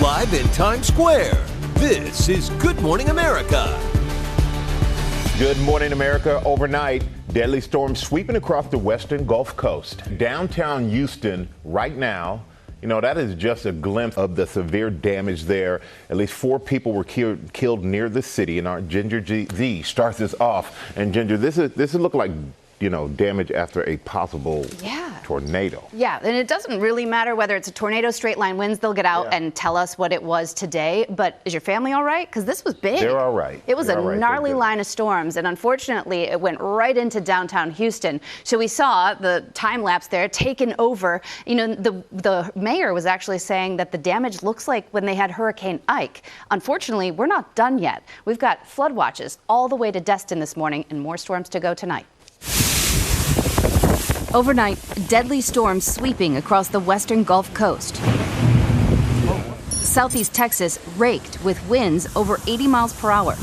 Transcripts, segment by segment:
live in Times Square. This is Good Morning America. Good morning, America. Overnight, deadly storms sweeping across the western Gulf Coast. Downtown Houston right now, that is just a glimpse of the severe damage there. At least 4 people were killed near the city, and our Ginger Z starts us off. And Ginger, this look like damage after a possible tornado. Yeah, and it doesn't really matter whether it's a tornado, straight line winds. They'll get out and tell us what it was today. But is your family all right? Because this was big. They're all right. It was a gnarly line of storms, and unfortunately, it went right into downtown Houston. So we saw the time lapse there taken over. The mayor was actually saying that the damage looks like when they had Hurricane Ike. Unfortunately, we're not done yet. We've got flood watches all the way to Destin this morning, and more storms to go tonight. Overnight, deadly storms sweeping across the western Gulf Coast. Southeast Texas raked with winds over 80 miles per hour.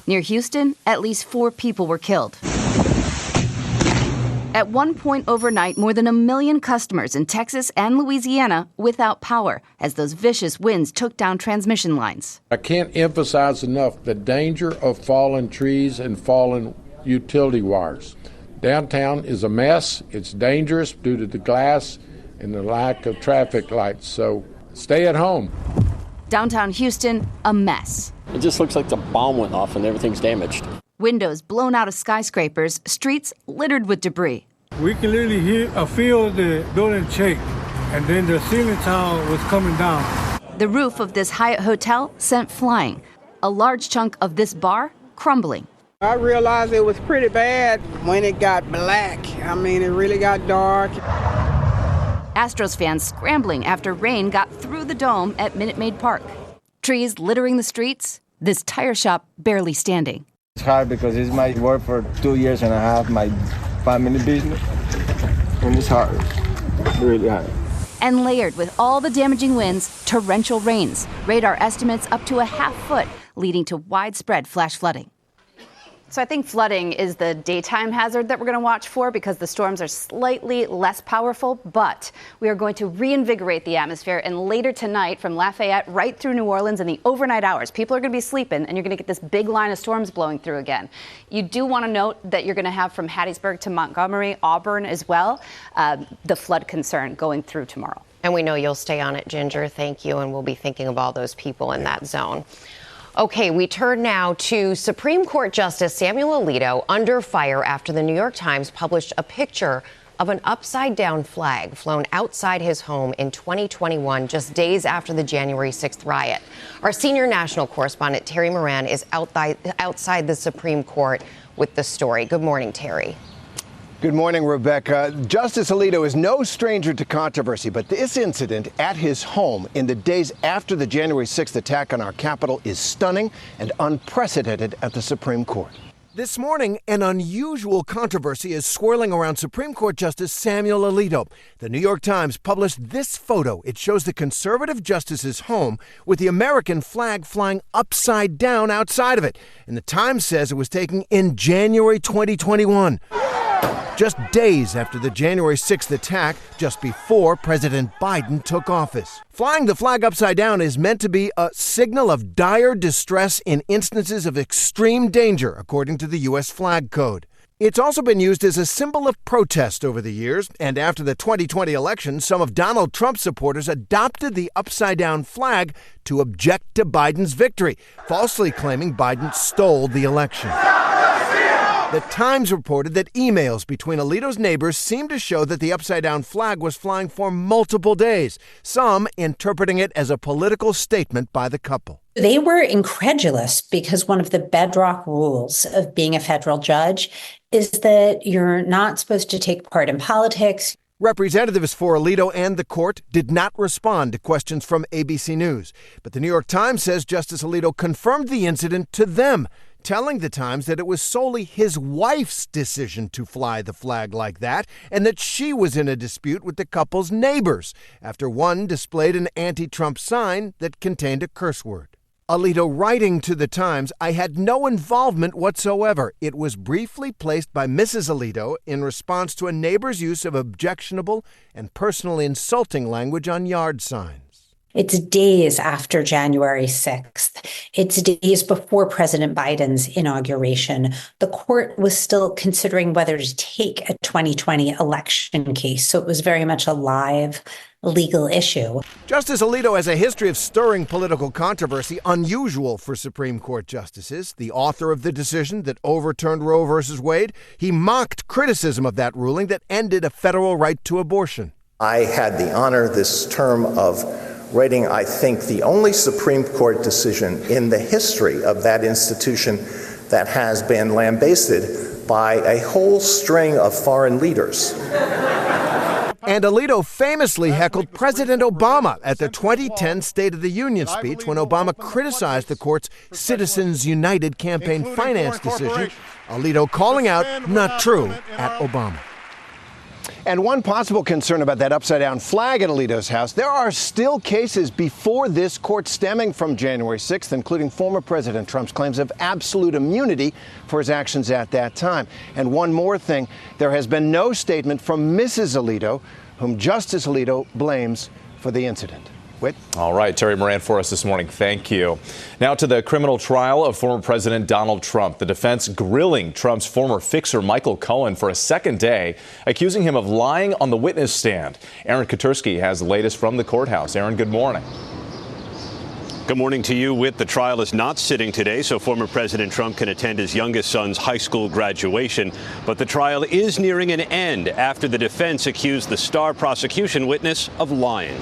Near Houston, at least 4 people were killed. At one point overnight, more than 1 million customers in Texas and Louisiana without power as those vicious winds took down transmission lines. I can't emphasize enough the danger of fallen trees and fallen utility wires. Downtown is a mess. It's dangerous due to the glass and the lack of traffic lights, so stay at home. Downtown Houston, a mess. It just looks like the bomb went off and everything's damaged. Windows blown out of skyscrapers, streets littered with debris. We can literally feel the building shake, and then the ceiling tile was coming down. The roof of this Hyatt hotel sent flying. A large chunk of this bar crumbling. I realized it was pretty bad when it got black. It really got dark. Astros fans scrambling after rain got through the dome at Minute Maid Park. Trees littering the streets, this tire shop barely standing. It's hard because it's my work for 2.5 years, my family business, and it's hard, really hard. And layered with all the damaging winds, torrential rains, radar estimates up to a half foot, leading to widespread flash flooding. So I think flooding is the daytime hazard that we're going to watch for because the storms are slightly less powerful, but we are going to reinvigorate the atmosphere. And later tonight from Lafayette right through New Orleans in the overnight hours, people are going to be sleeping and you're going to get this big line of storms blowing through again. You do want to note that you're going to have from Hattiesburg to Montgomery, Auburn as well, the flood concern going through tomorrow. And we know you'll stay on it, Ginger. Thank you. And we'll be thinking of all those people in that zone. Okay, we turn now to Supreme Court Justice Samuel Alito under fire after the New York Times published a picture of an upside-down flag flown outside his home in 2021, just days after the January 6th riot. Our senior national correspondent, Terry Moran, is outside the Supreme Court with the story. Good morning, Terry. Good morning, Rebecca. Justice Alito is no stranger to controversy, but this incident at his home in the days after the January 6th attack on our Capitol is stunning and unprecedented at the Supreme Court. This morning, an unusual controversy is swirling around Supreme Court Justice Samuel Alito. The New York Times published this photo. It shows the conservative justice's home with the American flag flying upside down outside of it. And the Times says it was taken in January 2021. Just days after the January 6th attack, just before President Biden took office. Flying the flag upside down is meant to be a signal of dire distress in instances of extreme danger, according to the U.S. Flag Code. It's also been used as a symbol of protest over the years, and after the 2020 election, some of Donald Trump's supporters adopted the upside-down flag to object to Biden's victory, falsely claiming Biden stole the election. The Times reported that emails between Alito's neighbors seemed to show that the upside-down flag was flying for multiple days, some interpreting it as a political statement by the couple. They were incredulous because one of the bedrock rules of being a federal judge is that you're not supposed to take part in politics. Representatives for Alito and the court did not respond to questions from ABC News. But the New York Times says Justice Alito confirmed the incident to them, telling the Times that it was solely his wife's decision to fly the flag like that and that she was in a dispute with the couple's neighbors after one displayed an anti-Trump sign that contained a curse word. Alito writing to the Times, "I had no involvement whatsoever. It was briefly placed by Mrs. Alito in response to a neighbor's use of objectionable and personally insulting language on yard signs." It's days after January 6th. It's days before President Biden's inauguration. The court was still considering whether to take a 2020 election case, so it was very much a live legal issue. Justice Alito has a history of stirring political controversy, unusual for Supreme Court justices. The author of the decision that overturned Roe v. Wade, he mocked criticism of that ruling that ended a federal right to abortion. I had the honor this term of writing, I think, the only Supreme Court decision in the history of that institution that has been lambasted by a whole string of foreign leaders. And Alito famously heckled President Obama at the 2010 State of the Union speech when Obama criticized the court's Citizens United campaign finance decision. Alito calling out not true at Obama. And one possible concern about that upside-down flag at Alito's house, there are still cases before this court stemming from January 6th, including former President Trump's claims of absolute immunity for his actions at that time. And one more thing, there has been no statement from Mrs. Alito, whom Justice Alito blames for the incident. Whit? All right, Terry Moran for us this morning. Thank you. Now to the criminal trial of former President Donald Trump. The defense grilling Trump's former fixer Michael Cohen for a second day, accusing him of lying on the witness stand. Aaron Katursky has the latest from the courthouse. Aaron, good morning. Good morning to you. The trial is not sitting today, so former President Trump can attend his youngest son's high school graduation. But the trial is nearing an end after the defense accused the star prosecution witness of lying.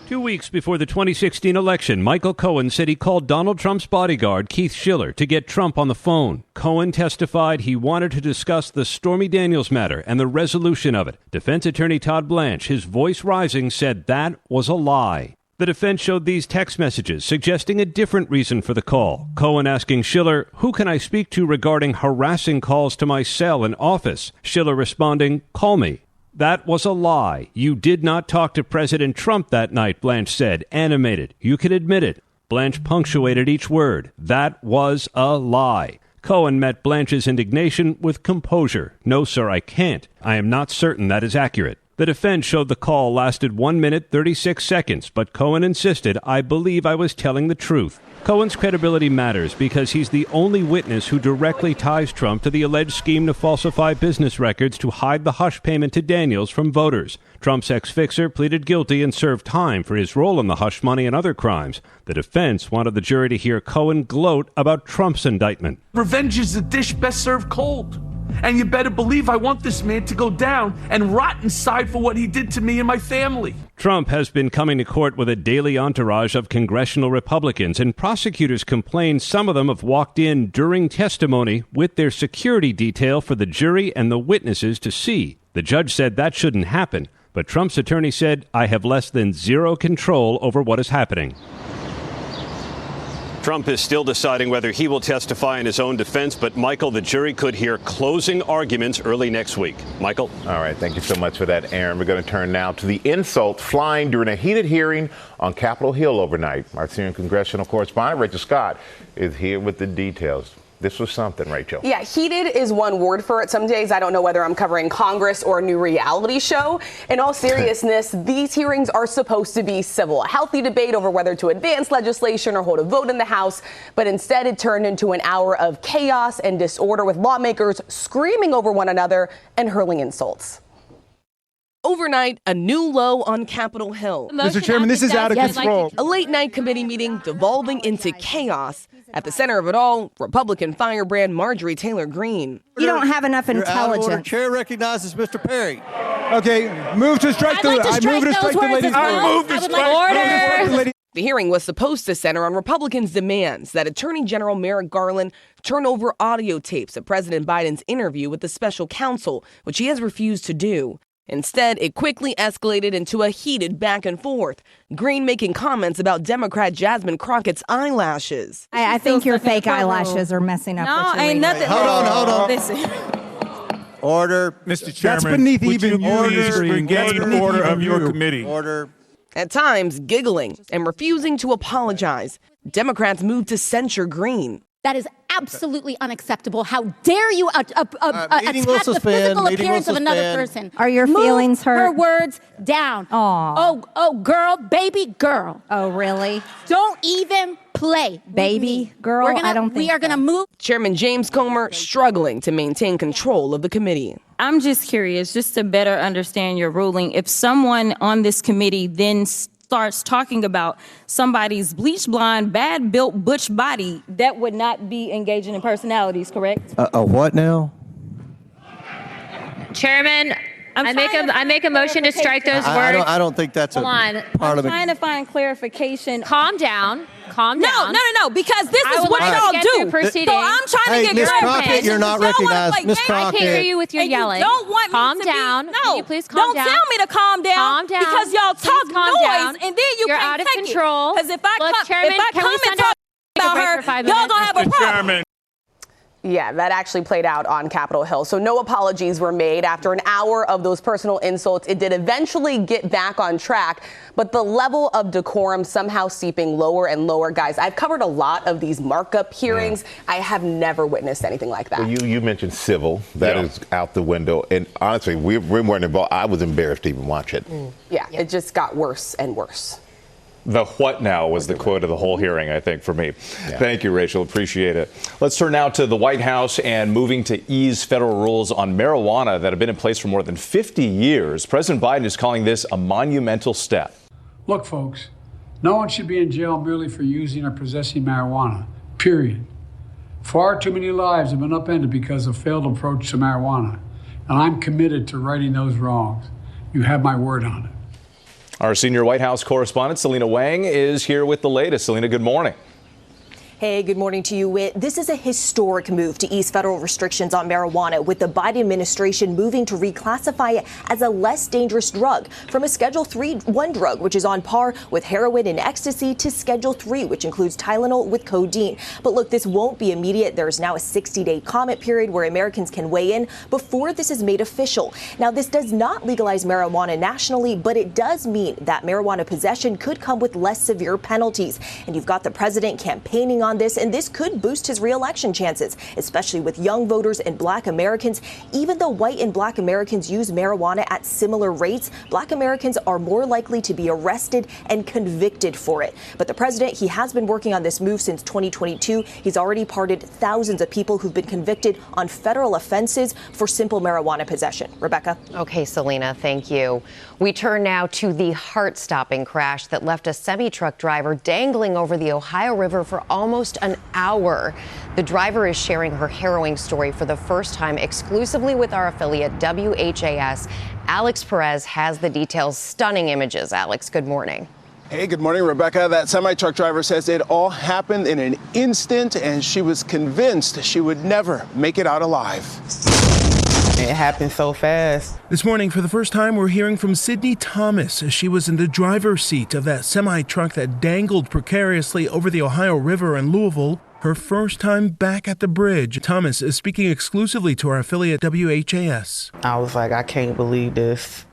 2 weeks before the 2016 election, Michael Cohen said he called Donald Trump's bodyguard, Keith Schiller, to get Trump on the phone. Cohen testified he wanted to discuss the Stormy Daniels matter and the resolution of it. Defense attorney Todd Blanche, his voice rising, said that was a lie. The defense showed these text messages suggesting a different reason for the call. Cohen asking Schiller, "Who can I speak to regarding harassing calls to my cell and office?" Schiller responding, "Call me." That was a lie. You did not talk to President Trump that night, Blanche said, animated. You can admit it. Blanche punctuated each word. That was a lie. Cohen met Blanche's indignation with composure. "No, sir, I can't. I am not certain that is accurate." The defense showed the call lasted 1 minute, 36 seconds, but Cohen insisted, "I believe I was telling the truth." Cohen's credibility matters because he's the only witness who directly ties Trump to the alleged scheme to falsify business records to hide the hush payment to Daniels from voters. Trump's ex-fixer pleaded guilty and served time for his role in the hush money and other crimes. The defense wanted the jury to hear Cohen gloat about Trump's indictment. Revenge is a dish best served cold. And you better believe I want this man to go down and rot inside for what he did to me and my family. Trump has been coming to court with a daily entourage of congressional Republicans, and prosecutors complain some of them have walked in during testimony with their security detail for the jury and the witnesses to see. The judge said that shouldn't happen, but Trump's attorney said, "I have less than zero control over what is happening." Trump is still deciding whether he will testify in his own defense, but Michael, the jury could hear closing arguments early next week. Michael? All right. Thank you so much for that, Aaron. We're going to turn now to the insult flying during a heated hearing on Capitol Hill overnight. Our senior congressional correspondent, Rachel Scott, is here with the details. This was something, Rachel. Yeah, heated is one word for it. Some days I don't know whether I'm covering Congress or a new reality show. In all seriousness, these hearings are supposed to be civil, a healthy debate over whether to advance legislation or hold a vote in the House. But instead, it turned into an hour of chaos and disorder with lawmakers screaming over one another and hurling insults. Overnight, a new low on Capitol Hill. Mr. Chairman, this is out of control. A late-night committee meeting devolving into chaos. At the center of it all, Republican firebrand Marjorie Taylor Greene. You don't have enough You're intelligence. out of order. Chair recognizes Mr. Perry. Okay, move to strike the ladies. I move to strike the ladies. The hearing was supposed to center on Republicans' demands that Attorney General Merrick Garland turn over audio tapes of President Biden's interview with the special counsel, which he has refused to do. Instead, it quickly escalated into a heated back and forth, Greene making comments about Democrat Jasmine Crockett's eyelashes. I think your fake eyelashes are messing up. No, ain't nothing. Hold on. Order. Mr. Chairman, That's beneath would even you please regain the order of your committee? Order. At times, giggling and refusing to apologize, Democrats moved to censure Greene. That is absolutely unacceptable. How dare you attack the physical appearance of another person? Are your feelings hurt? Her words down. Aw. Oh, girl, baby girl. Oh, really? Don't even play. Baby girl? I don't think we are going to move. Chairman James Comer struggling to maintain control of the committee. I'm just curious, just to better understand your ruling, if someone on this committee then starts talking about somebody's bleach blonde, bad built butch body, that would not be engaging in personalities, correct? A what now? Chairman, I make a motion to strike those words. I don't think that's Hold on. part of I'm trying to find clarification. Calm down. Calm down. No, because this is what y'all do. So I'm trying to get Ms. clarification. Crockett, you're not recognized. Ms. Crockett. I can't hear you with your yelling. You don't want calm me to down. Be, Can you please calm down? Don't tell me to calm down. Calm down. Because y'all talk noise and then You're can't out of take control. Because if I Chairman, come and talk about her, y'all gonna have a problem. Yeah, that actually played out on Capitol Hill. So no apologies were made. After an hour of those personal insults, it did eventually get back on track. But the level of decorum somehow seeping lower and lower. Guys, I've covered a lot of these markup hearings. I have never witnessed anything like that. Well, you mentioned civil. That is out the window. And honestly, we weren't involved. I was embarrassed to even watch it. Yeah, it just got worse and worse. The what now was the quote of the whole hearing, I think, for me. Yeah. Thank you, Rachel. Appreciate it. Let's turn now to the White House and moving to ease federal rules on marijuana that have been in place for more than 50 years. President Biden is calling this a monumental step. Look, folks, no one should be in jail merely for using or possessing marijuana, period. Far too many lives have been upended because of failed approach to marijuana, and I'm committed to righting those wrongs. You have my word on it. Our senior White House correspondent, Selena Wang, is here with the latest. Selena, good morning. Hey, good morning to you, Whit. This is a historic move to ease federal restrictions on marijuana, with the Biden administration moving to reclassify it as a less dangerous drug from a Schedule 3-1 drug, which is on par with heroin and ecstasy, to Schedule 3, which includes Tylenol with codeine. But look, this won't be immediate. There's now a 60-day comment period where Americans can weigh in before this is made official. Now, this does not legalize marijuana nationally, but it does mean that marijuana possession could come with less severe penalties. And you've got the president campaigning on this, and this could boost his re-election chances, especially with young voters and Black Americans. Even though white and Black Americans use marijuana at similar rates, Black Americans are more likely to be arrested and convicted for it. But the president, he has been working on this move since 2022. He's already pardoned thousands of people who've been convicted on federal offenses for simple marijuana possession. Rebecca? Okay, Selena, thank you. We turn now to the heart-stopping crash that left a semi-truck driver dangling over the Ohio River for almost an hour. The driver is sharing her harrowing story for the first time exclusively with our affiliate WHAS. Alex Perez has the details. Stunning images. Alex, good morning. Hey, good morning, Rebecca. That semi-truck driver says it all happened in an instant, and she was convinced she would never make it out alive. It happened so fast. This morning, for the first time, we're hearing from Sydney Thomas as she was in the driver's seat of that semi-truck that dangled precariously over the Ohio River in Louisville. Her first time back at the bridge. Thomas is speaking exclusively to our affiliate WHAS. I was like, I can't believe this,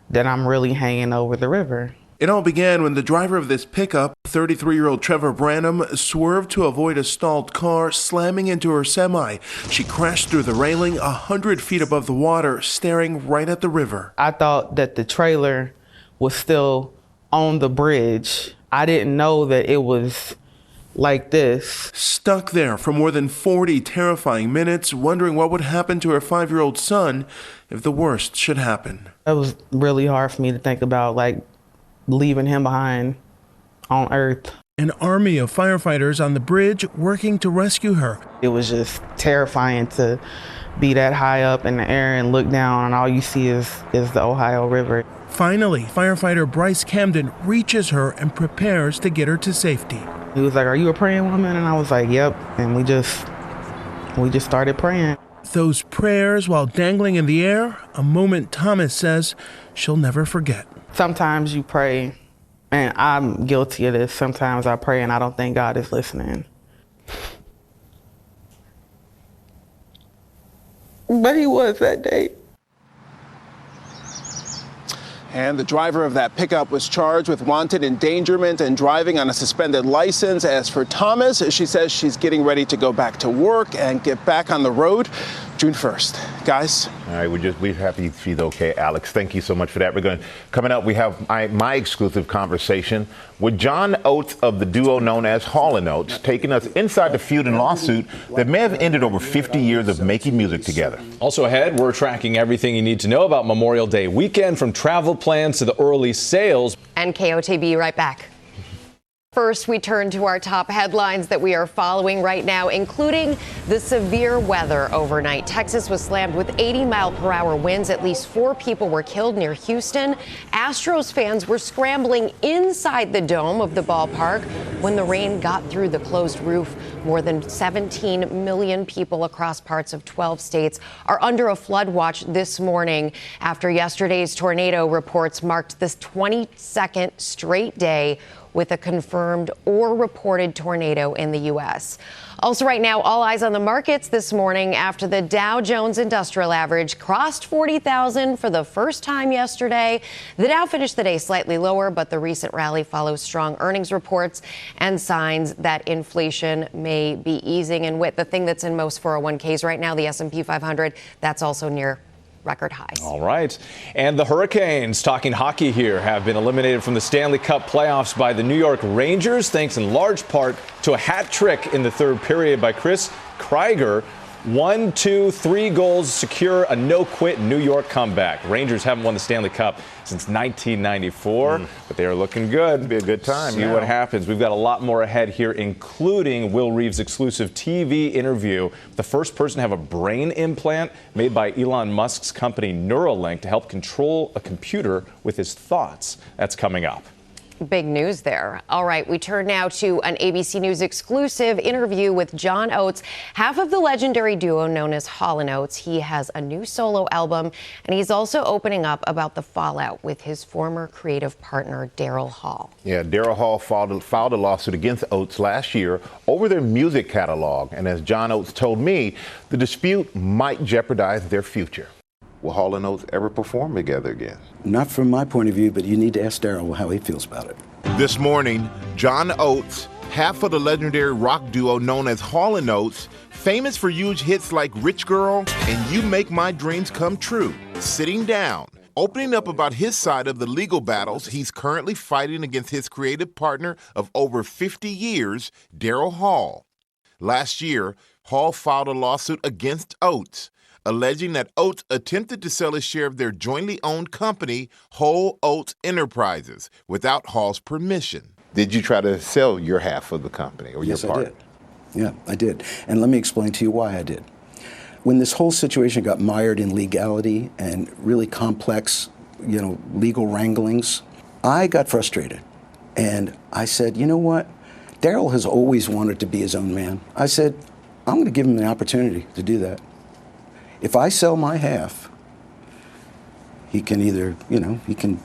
that I'm really hanging over the river. It all began when the driver of this pickup, 33-year-old Trevor Branham, swerved to avoid a stalled car, slamming into her semi. She crashed through the railing 100 feet above the water, staring right at the river. I thought that the trailer was still on the bridge. I didn't know that it was like this. Stuck there for more than 40 terrifying minutes, wondering what would happen to her 5-year-old son if the worst should happen. It was really hard for me to think about, like, leaving him behind on Earth. An army of firefighters on the bridge working to rescue her. It was just terrifying to be that high up in the air and look down and all you see is the Ohio River. Finally, firefighter Bryce Camden reaches her and prepares to get her to safety. He was like, "Are you a praying woman?" And I was like, "Yep." And we just started praying. Those prayers while dangling in the air, a moment Thomas says she'll never forget. Sometimes you pray, and I'm guilty of this. Sometimes I pray and I don't think God is listening. But he was that day. And the driver of that pickup was charged with wanted endangerment and driving on a suspended license. As for Thomas, she says she's getting ready to go back to work and get back on the road June 1st. Guys. All right, we're happy she's okay, Alex. Thank you so much for that. Coming up, we have my exclusive conversation with John Oates of the duo known as Hall & Oates, taking us inside the feud and lawsuit that may have ended over 50 years of making music together. Also ahead, we're tracking everything you need to know about Memorial Day weekend, from travel plans to the early sales. And KOTB right back. First, we turn to our top headlines that we are following right now, including the severe weather overnight. Texas was slammed with 80-mile-per-hour winds. At least 4 people were killed near Houston. Astros fans were scrambling inside the dome of the ballpark when the rain got through the closed roof. More than 17 million people across parts of 12 states are under a flood watch this morning after yesterday's tornado reports marked the 22nd straight day with a confirmed or reported tornado in the U.S. Also right now, all eyes on the markets this morning after the Dow Jones Industrial Average crossed 40,000 for the first time yesterday. The Dow finished the day slightly lower, but the recent rally follows strong earnings reports and signs that inflation may be easing. And with the thing that's in most 401ks right now, the S&P 500, that's also near record highs. All right. And the Hurricanes, talking hockey here, have been eliminated from the Stanley Cup playoffs by the New York Rangers, thanks in large part to a hat trick in the third period by Chris Kreiger. 1, 2, 3 goals secure a no-quit New York comeback. Rangers haven't won the Stanley Cup since 1994, but they are looking good. It'll be a good time. See what happens. We've got a lot more ahead here, including Will Reeves' exclusive TV interview. The first person to have a brain implant made by Elon Musk's company Neuralink to help control a computer with his thoughts. That's coming up. Big news there. All right, we turn now to an ABC News exclusive interview with John Oates, half of the legendary duo known as Hall & Oates. He has a new solo album, and he's also opening up about the fallout with his former creative partner, Daryl Hall. Yeah, Daryl Hall filed a lawsuit against Oates last year over their music catalog. And as John Oates told me, the dispute might jeopardize their future. Will Hall & Oates ever perform together again? Not from my point of view, but you need to ask Daryl how he feels about it. This morning, John Oates, half of the legendary rock duo known as Hall & Oates, famous for huge hits like Rich Girl and You Make My Dreams Come True, sitting down, opening up about his side of the legal battles he's currently fighting against his creative partner of over 50 years, Daryl Hall. Last year, Hall filed a lawsuit against Oates, alleging that Oates attempted to sell his share of their jointly owned company, Whole Oates Enterprises, without Hall's permission. Did you try to sell your half of the company or your part? Yes, I did. Yeah, I did. And let me explain to you why I did. When this whole situation got mired in legality and really complex, legal wranglings, I got frustrated. And I said, you know what? Daryl has always wanted to be his own man. I said, I'm going to give him the opportunity to do that. If I sell my half, he can either, he can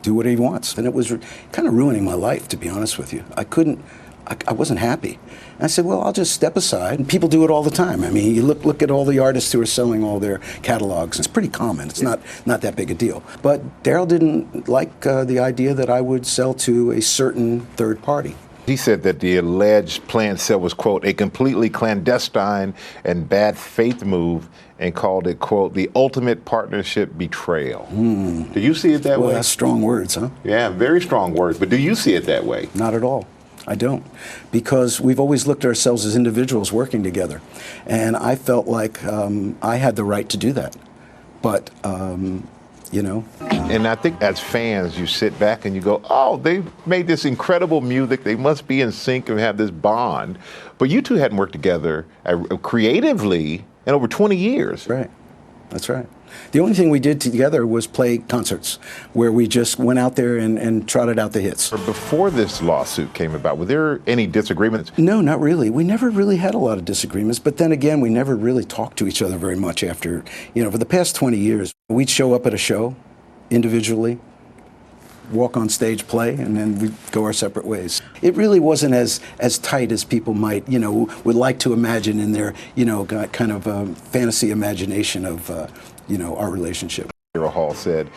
do what he wants. And it was kind of ruining my life, to be honest with you. I wasn't happy. And I said, well, I'll just step aside. And people do it all the time. I mean, you look at all the artists who are selling all their catalogs. It's pretty common. It's not that big a deal. But Daryl didn't like the idea that I would sell to a certain third party. He said that the alleged planned sale was, quote, a completely clandestine and bad faith move, and called it, quote, the ultimate partnership betrayal. Do you see it that way? Well, that's strong words, huh? Yeah, very strong words. But do you see it that way? Not at all. I don't. Because we've always looked at ourselves as individuals working together. And I felt like I had the right to do that. But, And I think as fans, you sit back and you go, oh, they made this incredible music. They must be in sync and have this bond. But you two hadn't worked together creatively in over 20 years. Right. That's right. The only thing we did together was play concerts where we just went out there and trotted out the hits. Before this lawsuit came about, were there any disagreements? No, not really. We never really had a lot of disagreements. But then again, we never really talked to each other very much after, for the past 20 years. We'd show up at a show individually, walk on stage, play, and then we'd go our separate ways. It really wasn't as tight as people might, would like to imagine in their, kind of fantasy imagination of, our relationship. Daryl Hall said,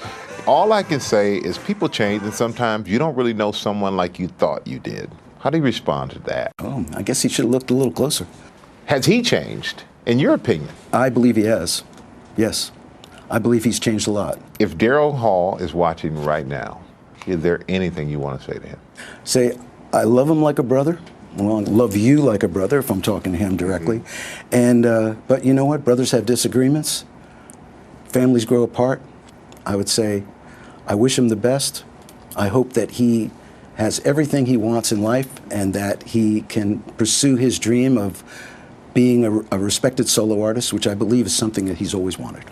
"All I can say is people change, and sometimes you don't really know someone like you thought you did." How do you respond to that? Oh, I guess he should have looked a little closer. Has he changed, in your opinion? I believe he has. Yes. I believe he's changed a lot. If Daryl Hall is watching right now, is there anything you want to say to him? Say, I love him like a brother. Well, I love you like a brother if I'm talking to him directly. And but you know what? Brothers have disagreements. Families grow apart. I would say I wish him the best. I hope that he has everything he wants in life and that he can pursue his dream of being a respected solo artist, which I believe is something that he's always wanted.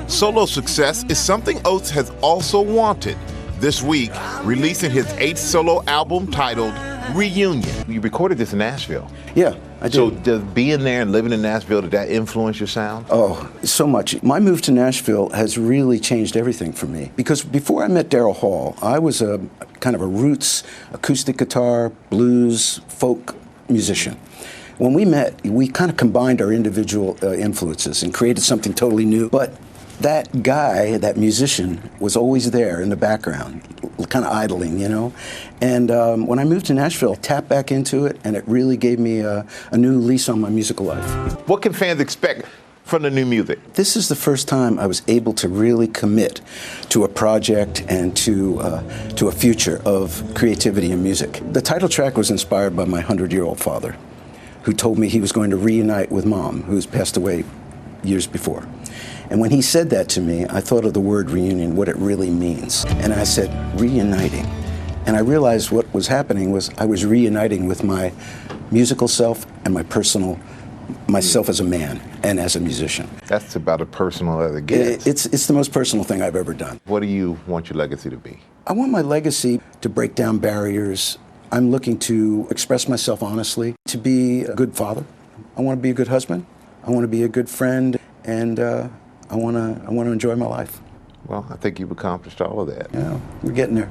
Solo success is something Oates has also wanted. This week, releasing his 8th solo album titled Reunion. You recorded this in Nashville. Yeah, I did. So does being there and living in Nashville, did that influence your sound? Oh, so much. My move to Nashville has really changed everything for me. Because before I met Daryl Hall, I was a kind of a roots, acoustic guitar, blues, folk musician. When we met, we kind of combined our individual influences and created something totally new. But that guy, that musician, was always there in the background, kind of idling, you know? And when I moved to Nashville, I tapped back into it, and it really gave me a new lease on my musical life. What can fans expect from the new music? This is the first time I was able to really commit to a project and to a future of creativity and music. The title track was inspired by my 100-year-old father, who told me he was going to reunite with Mom, who's passed away years before. And when he said that to me, I thought of the word reunion, what it really means. And I said, reuniting. And I realized what was happening was I was reuniting with my musical self and my personal, myself as a man and as a musician. That's about as personal as it gets. It's the most personal thing I've ever done. What do you want your legacy to be? I want my legacy to break down barriers. I'm looking to express myself honestly, to be a good father. I want to be a good husband. I want to be a good friend, and I want to enjoy my life. Well, I think you've accomplished all of that. Yeah, we're getting there.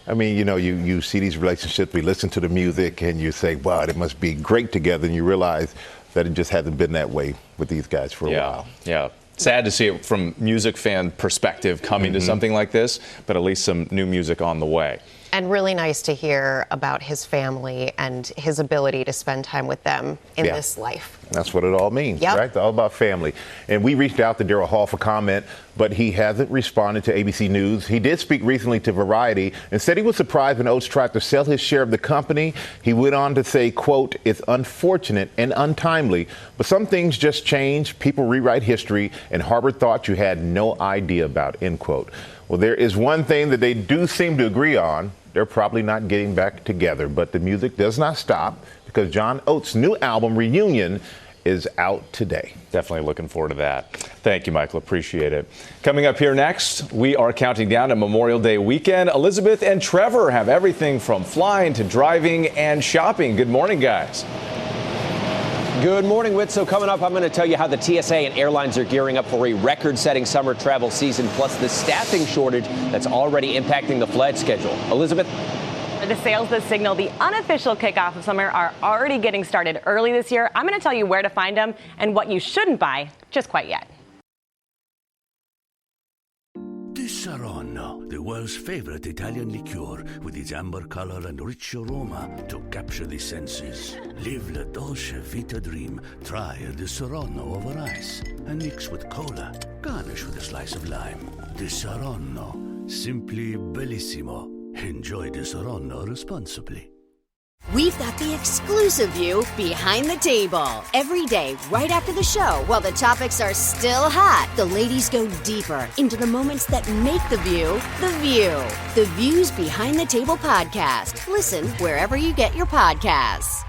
I mean, you know, you see these relationships, we listen to the music, and you say, wow, it must be great together, and you realize that it just hasn't been that way with these guys for a while. Yeah. Sad to see it from music fan perspective coming to something like this, but at least some new music on the way. And really nice to hear about his family and his ability to spend time with them in this life. That's what it all means, right? It's all about family. And we reached out to Daryl Hall for comment, but he hasn't responded to ABC News. He did speak recently to Variety and said he was surprised when Oates tried to sell his share of the company. He went on to say, quote, "It's unfortunate and untimely, but some things just change. People rewrite history and harbor thoughts you had no idea about," end quote. Well, there is one thing that they do seem to agree on. They're probably not getting back together, but the music does not stop because John Oates' new album, Reunion, is out today. Definitely looking forward to that. Thank you, Michael. Appreciate it. Coming up here next, we are counting down to Memorial Day weekend. Elizabeth and Trevor have everything from flying to driving and shopping. Good morning, guys. Good morning, Whit. So coming up, I'm going to tell you how the TSA and airlines are gearing up for a record-setting summer travel season, plus the staffing shortage that's already impacting the flight schedule. Elizabeth? The sales that signal the unofficial kickoff of summer are already getting started early this year. I'm going to tell you where to find them and what you shouldn't buy just quite yet. Disaronno, the world's favorite Italian liqueur, with its amber color and rich aroma to capture the senses. Live la dolce vita dream. Try a Disaronno over ice and mix with cola. Garnish with a slice of lime. Disaronno, simply bellissimo. Enjoy Disaronno responsibly. We've got the exclusive view behind the table. Every day, right after the show, while the topics are still hot, the ladies go deeper into the moments that make the view the view. The Views Behind the Table podcast. Listen wherever you get your podcasts.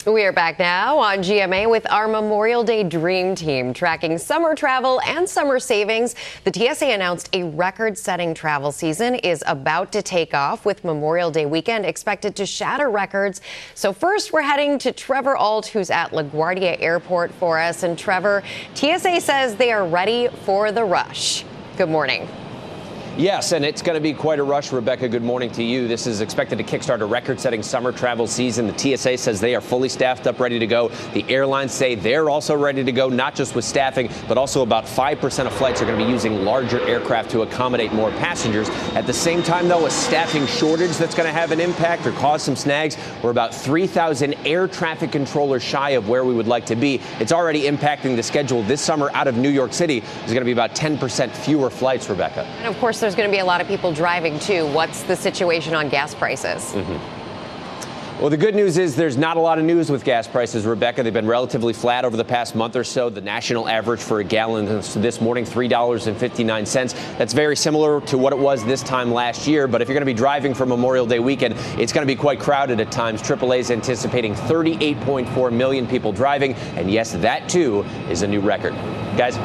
We are back now on GMA with our Memorial Day Dream Team, tracking summer travel and summer savings. The TSA announced a record-setting travel season is about to take off, with Memorial Day weekend expected to shatter records. So first, we're heading to Trevor Ault, who's at LaGuardia Airport for us. And Trevor, TSA says they are ready for the rush. Good morning. Yes, and it's going to be quite a rush. Rebecca, good morning to you. This is expected to kickstart a record-setting summer travel season. The TSA says they are fully staffed up, ready to go. The airlines say they're also ready to go, not just with staffing, but also about 5% of flights are going to be using larger aircraft to accommodate more passengers. At the same time, though, a staffing shortage that's going to have an impact or cause some snags. We're about 3,000 air traffic controllers shy of where we would like to be. It's already impacting the schedule this summer out of New York City. There's going to be about 10% fewer flights, Rebecca. And of course, there's going to be a lot of people driving, too. What's the situation on gas prices? Well, the good news is there's not a lot of news with gas prices, Rebecca. They've been relatively flat over the past month or so. The national average for a gallon this morning, $3.59. That's very similar to what it was this time last year. But if you're going to be driving for Memorial Day weekend, it's going to be quite crowded at times. AAA is anticipating 38.4 million people driving. And yes, that, too, is a new record. Guys.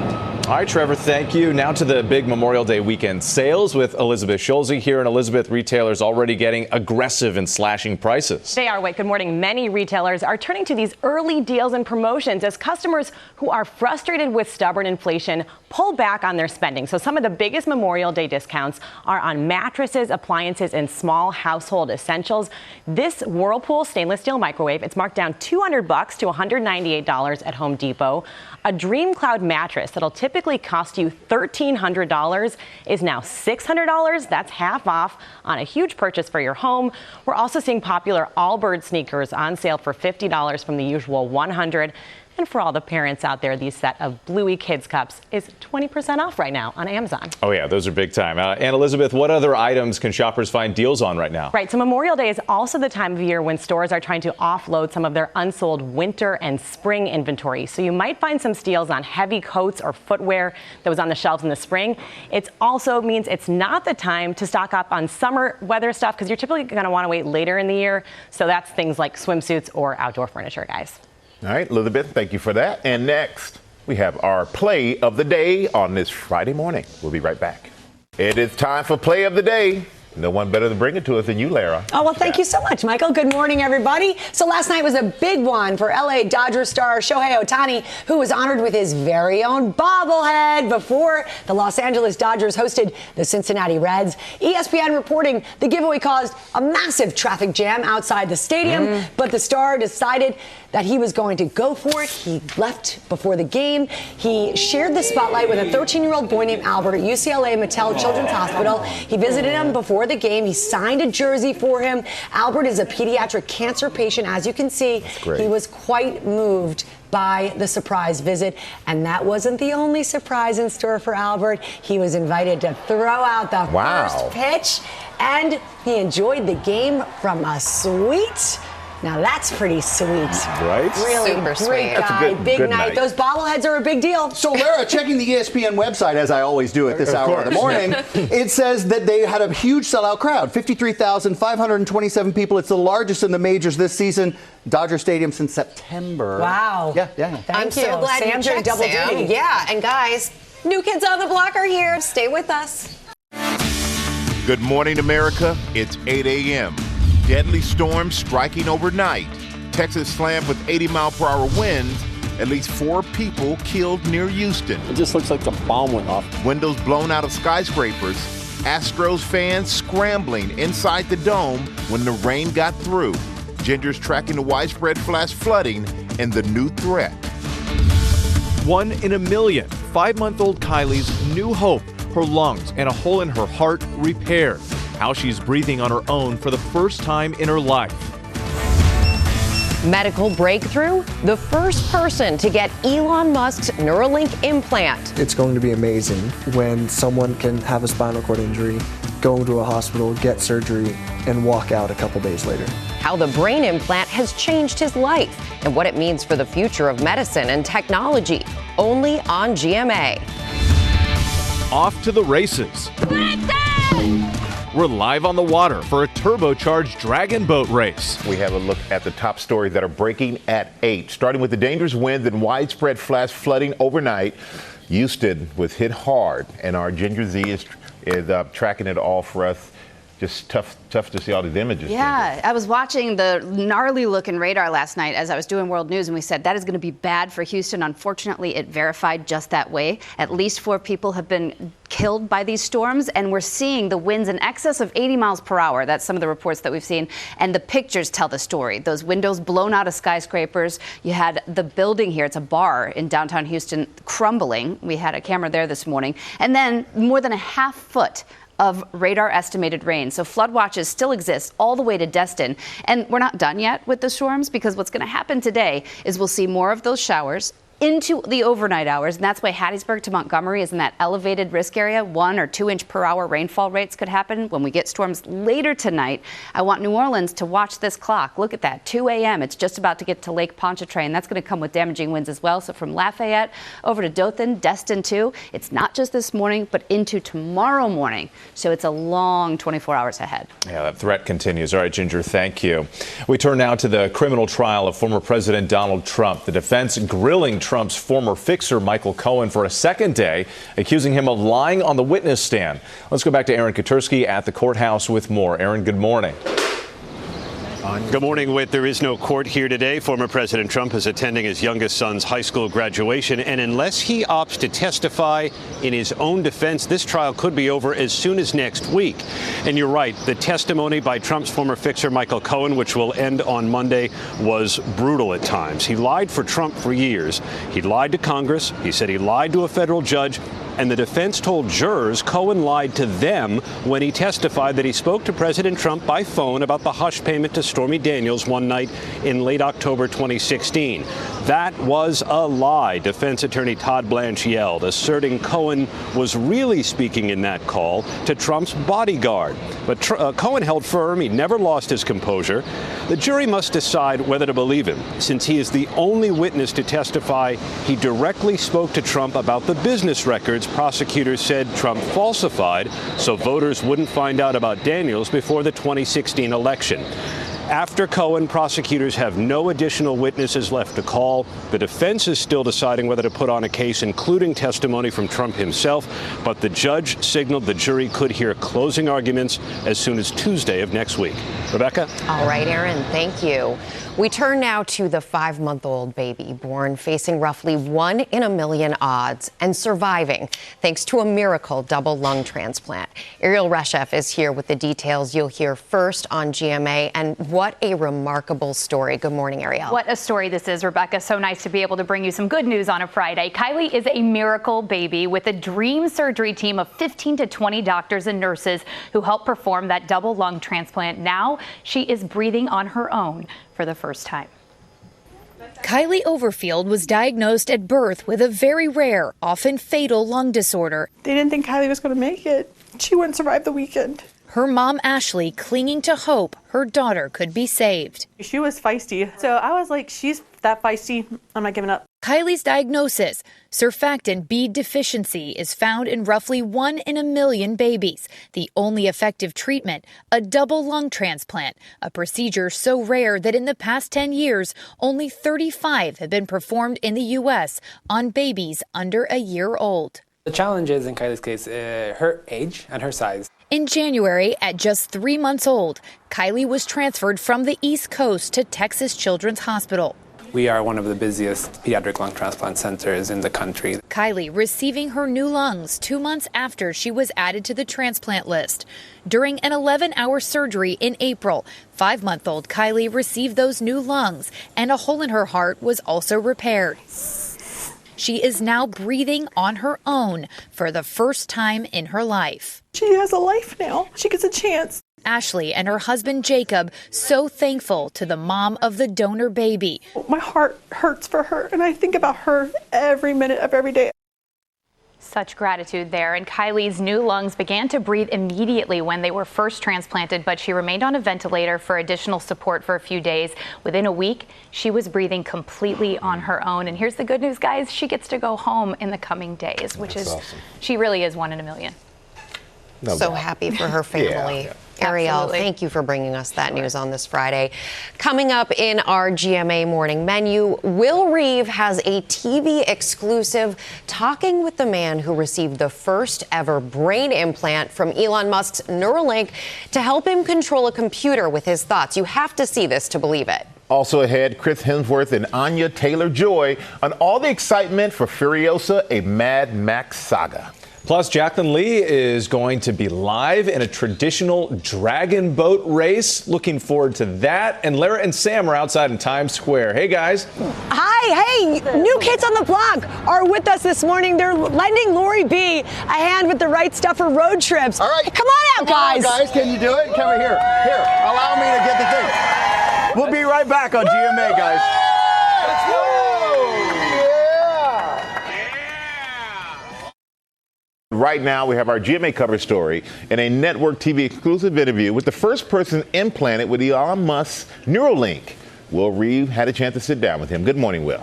All right, Trevor, thank you. Now to the big Memorial Day weekend sales with Elizabeth Schulze here in Elizabeth. Retailers already getting aggressive in slashing prices. They are. Wait, good morning. Many retailers are turning to these early deals and promotions as customers who are frustrated with stubborn inflation pull back on their spending. So some of the biggest Memorial Day discounts are on mattresses, appliances, and small household essentials. This Whirlpool stainless steel microwave, it's marked down $200 to $198 at Home Depot. A Dream Cloud mattress that'll typically cost you $1,300 is now $600. That's half off on a huge purchase for your home. We're also seeing popular Allbirds sneakers on sale for $50 from the usual $100. And for all the parents out there, the set of Bluey Kids Cups is 20% off right now on Amazon. Oh, yeah, those are big time. And Elizabeth, what other items can shoppers find deals on right now? Right, so Memorial Day is also the time of year when stores are trying to offload some of their unsold winter and spring inventory. So you might find some steals on heavy coats or footwear that was on the shelves in the spring. It also means it's not the time to stock up on summer weather stuff because you're typically going to want to wait later in the year. So that's things like swimsuits or outdoor furniture, guys. All right, Elizabeth, thank you for that. And next, we have our play of the day on this Friday morning. We'll be right back. It is time for play of the day. No one better to bring it to us than you, Lara. Oh, well, thank you so much, Michael. Good morning, everybody. So last night was a big one for L.A. Dodgers star Shohei Ohtani, who was honored with his very own bobblehead before the Los Angeles Dodgers hosted the Cincinnati Reds. ESPN reporting the giveaway caused a massive traffic jam outside the stadium, but the star decided that he was going to go for it. He left before the game. He shared the spotlight with a 13-year-old boy named Albert at UCLA Mattel Children's Hospital. He visited him before the game. He signed a jersey for him. Albert is a pediatric cancer patient, as you can see. He was quite moved by the surprise visit. And that wasn't the only surprise in store for Albert. He was invited to throw out the first pitch, and he enjoyed the game from a suite. Now that's pretty sweet. Right? Really Super great sweet. guy, That's a big good night. night. Those bobbleheads are a big deal. So, Lara, checking the ESPN website, as I always do at this hour of the morning, it says that they had a huge sellout crowd, 53,527 people. It's the largest in the majors this season. Dodger Stadium since September. Wow. Yeah. I'm so glad you checked, double Sam. duty. Yeah, and guys, new kids on the block are here. Stay with us. Good morning, America. It's 8 a.m. Deadly storm striking overnight. Texas slammed with 80-mile-per-hour winds. At least 4 people killed near Houston. It just looks like the bomb went off. Windows blown out of skyscrapers. Astros fans scrambling inside the dome when the rain got through. Ginger's tracking the widespread flash flooding and the new threat. 1 in a million. 5-month-old Kylie's new hope. Her lungs and a hole in her heart repaired. How she's breathing on her own for the first time in her life. Medical breakthrough? The first person to get Elon Musk's Neuralink implant. It's going to be amazing when someone can have a spinal cord injury, go into a hospital, get surgery, and walk out a couple days later. How the brain implant has changed his life and what it means for the future of medicine and technology. Only on GMA. Off to the races. We're live on the water for a turbocharged dragon boat race. We have a look at the top stories that are breaking at 8. Starting with the dangerous winds and widespread flash flooding overnight. Houston was hit hard, and our Ginger Z is tracking it all for us. just tough to see all these images. Yeah, I was watching the gnarly looking radar last night as I was doing World News, and we said that is going to be bad for Houston. Unfortunately, it verified just that way. At least 4 people have been killed by these storms, and we're seeing the winds in excess of 80 miles per hour. That's some of the reports that we've seen, and the pictures tell the story. Those windows blown out of skyscrapers. You had the building here, it's a bar in downtown Houston, crumbling. We had a camera there this morning. And then more than a half foot of radar estimated rain. So flood watches still exist all the way to Destin. And we're not done yet with the storms, because what's going to happen today is we'll see more of those showers into the overnight hours, and that's why Hattiesburg to Montgomery is in that elevated risk area. 1 or 2 inch per hour rainfall rates could happen when we get storms later tonight. I want New Orleans to watch this clock. Look at that, 2 a.m. It's just about to get to Lake Pontchartrain. That's going to come with damaging winds as well. So from Lafayette over to Dothan, Destin too. It's not just this morning, but into tomorrow morning. So it's a long 24 hours ahead. Yeah, that threat continues. All right, Ginger, thank you. We turn now to the criminal trial of former President Donald Trump. The defense grilling Trump's former fixer, Michael Cohen, for a second day, accusing him of lying on the witness stand. Let's go back to Aaron Katursky at the courthouse with more. Aaron, good morning. Good morning, Whit. There is no court here today. Former President Trump is attending his youngest son's high school graduation, and unless he opts to testify in his own defense, this trial could be over as soon as next week. And you're right, the testimony by Trump's former fixer, Michael Cohen, which will end on Monday, was brutal at times. He lied for Trump for years. He lied to Congress. He said he lied to a federal judge. And the defense told jurors Cohen lied to them when he testified that he spoke to President Trump by phone about the hush payment to Stormy Daniels one night in late October 2016. That was a lie, defense attorney Todd Blanche yelled, asserting Cohen was really speaking in that call to Trump's bodyguard. But Cohen held firm. He never lost his composure. The jury must decide whether to believe him, since he is the only witness to testify he directly spoke to Trump about the business records prosecutors said Trump falsified so voters wouldn't find out about Daniels before the 2016 election. After Cohen, prosecutors have no additional witnesses left to call. The defense is still deciding whether to put on a case, including testimony from Trump himself. But the judge signaled the jury could hear closing arguments as soon as Tuesday of next week. Rebecca? All right, Aaron, thank you. We turn now to the 5-month-old baby born facing roughly 1 in a million odds and surviving thanks to a miracle double lung transplant. Ariel Reshef is here with the details you'll hear first on GMA, and what a remarkable story. Good morning, Ariel. What a story this is, Rebecca. So nice to be able to bring you some good news on a Friday. Kylie is a miracle baby with a dream surgery team of 15 to 20 doctors and nurses who helped perform that double lung transplant. Now she is breathing on her own for the first time. Kylie Overfield was diagnosed at birth with a very rare, often fatal lung disorder. They didn't think Kylie was going to make it. She wouldn't survive the weekend. Her mom, Ashley, clinging to hope her daughter could be saved. She was feisty, so I was like, she's that feisty, I'm not giving up. Kylie's diagnosis, surfactant B deficiency, is found in roughly 1 in a million babies. The only effective treatment, a double lung transplant, a procedure so rare that in the past 10 years, only 35 have been performed in the U.S. on babies under a year old. The challenge is, in Kylie's case, her age and her size. In January, at just 3 months old, Kylie was transferred from the East Coast to Texas Children's Hospital. We are one of the busiest pediatric lung transplant centers in the country. Kylie receiving her new lungs 2 months after she was added to the transplant list. During an 11-hour surgery in April, 5-month-old Kylie received those new lungs, and a hole in her heart was also repaired. She is now breathing on her own for the first time in her life. She has a life now. She gets a chance. Ashley and her husband Jacob so thankful to the mom of the donor baby. My heart hurts for her, and I think about her every minute of every day. Such gratitude there. And Kylie's new lungs began to breathe immediately when they were first transplanted, but she remained on a ventilator for additional support for a few days. Within a week, she was breathing completely on her own. And here's the good news, guys. She gets to go home in the coming days, which is awesome. She really is 1 in a million. No So doubt. happy for her family. Yeah. Ariel, Absolutely. thank you for bringing us that news on this Friday. Coming up in our GMA morning menu, Will Reeve has a TV exclusive talking with the man who received the first ever brain implant from Elon Musk's Neuralink to help him control a computer with his thoughts. You have to see this to believe it. Also ahead, Chris Hemsworth and Anya Taylor-Joy on all the excitement for Furiosa, a Mad Max saga. Plus, Jacqueline Lee is going to be live in a traditional dragon boat race. Looking forward to that. And Lara and Sam are outside in Times Square. Hey, guys. Hi, hey, new kids on the block are with us this morning. They're lending Lori B a hand with the right stuff for road trips. All right. Hey, come on out, guys. Come on, guys, can you do it? Come here. Here, allow me to get the thing. We'll be right back on GMA, guys. Let's go! Right now, we have our GMA cover story and a network TV exclusive interview with the first person implanted with Elon Musk's Neuralink. Will Reeve had a chance to sit down with him. Good morning, Will.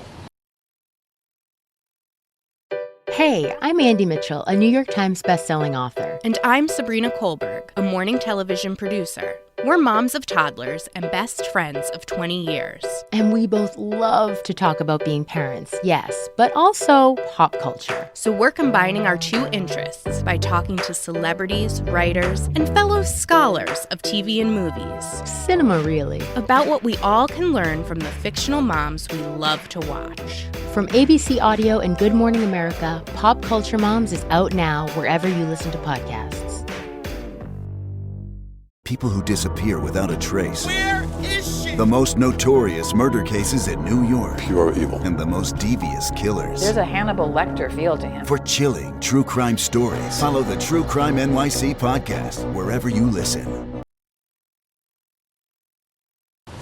Hey, I'm Andy Mitchell, a New York Times bestselling author. And I'm Sabrina Kohlberg, a morning television producer. We're moms of toddlers and best friends of 20 years. And we both love to talk about being parents, yes, but also pop culture. So we're combining our two interests by talking to celebrities, writers, and fellow scholars of TV and movies. Cinema, really. About what we all can learn from the fictional moms we love to watch. From ABC Audio and Good Morning America, Pop Culture Moms is out now wherever you listen to podcasts. People who disappear without a trace. Where is she? The most notorious murder cases in New York. Pure evil. And the most devious killers. There's a Hannibal Lecter feel to him. For chilling true crime stories, follow the True Crime NYC podcast wherever you listen.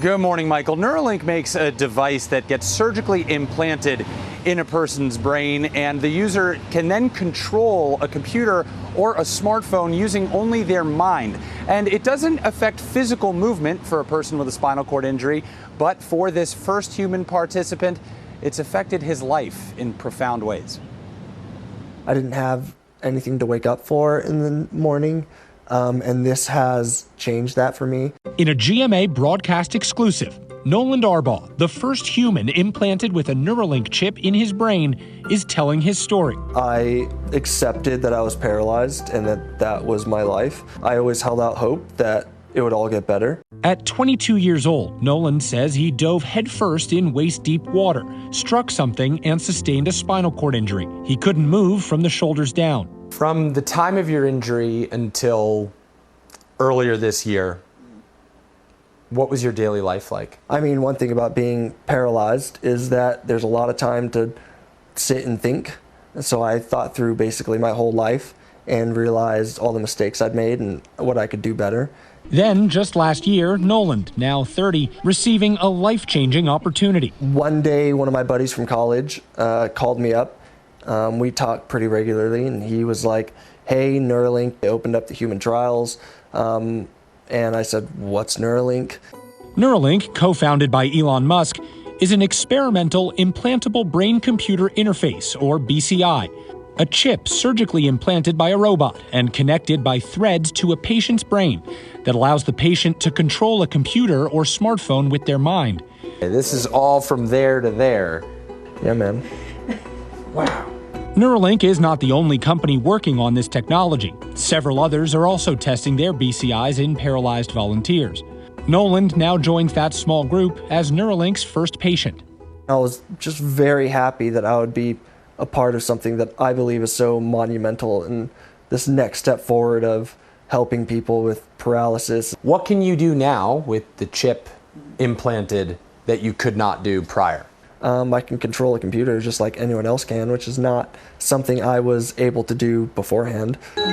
Good morning, Michael. Neuralink makes a device that gets surgically implanted in a person's brain, and the user can then control a computer or a smartphone using only their mind. And it doesn't affect physical movement for a person with a spinal cord injury, but for this first human participant, it's affected his life in profound ways. I didn't have anything to wake up for in the morning, and this has changed that for me. In a GMA broadcast exclusive, Nolan Darbaugh, the first human implanted with a Neuralink chip in his brain, is telling his story. I accepted that I was paralyzed and that was my life. I always held out hope that it would all get better. At 22 years old, Nolan says he dove headfirst in waist-deep water, struck something, and sustained a spinal cord injury. He couldn't move from the shoulders down. From the time of your injury until earlier this year, what was your daily life like? I mean, one thing about being paralyzed is that there's a lot of time to sit and think. So I thought through basically my whole life and realized all the mistakes I'd made and what I could do better. Then, just last year, Nolan, now 30, receiving a life-changing opportunity. One day, one of my buddies from college called me up. We talked pretty regularly, and he was like, hey, Neuralink, they opened up the human trials. And I said, what's Neuralink? Neuralink, co-founded by Elon Musk, is an experimental implantable brain-computer interface, or BCI, a chip surgically implanted by a robot and connected by threads to a patient's brain that allows the patient to control a computer or smartphone with their mind. This is all from there to there. Yeah, man. Wow. Neuralink is not the only company working on this technology. Several others are also testing their BCIs in paralyzed volunteers. Nolan now joins that small group as Neuralink's first patient. I was just very happy that I would be a part of something that I believe is so monumental and this next step forward of helping people with paralysis. What can you do now with the chip implanted that you could not do prior? I can control a computer just like anyone else can, which is not something I was able to do beforehand. You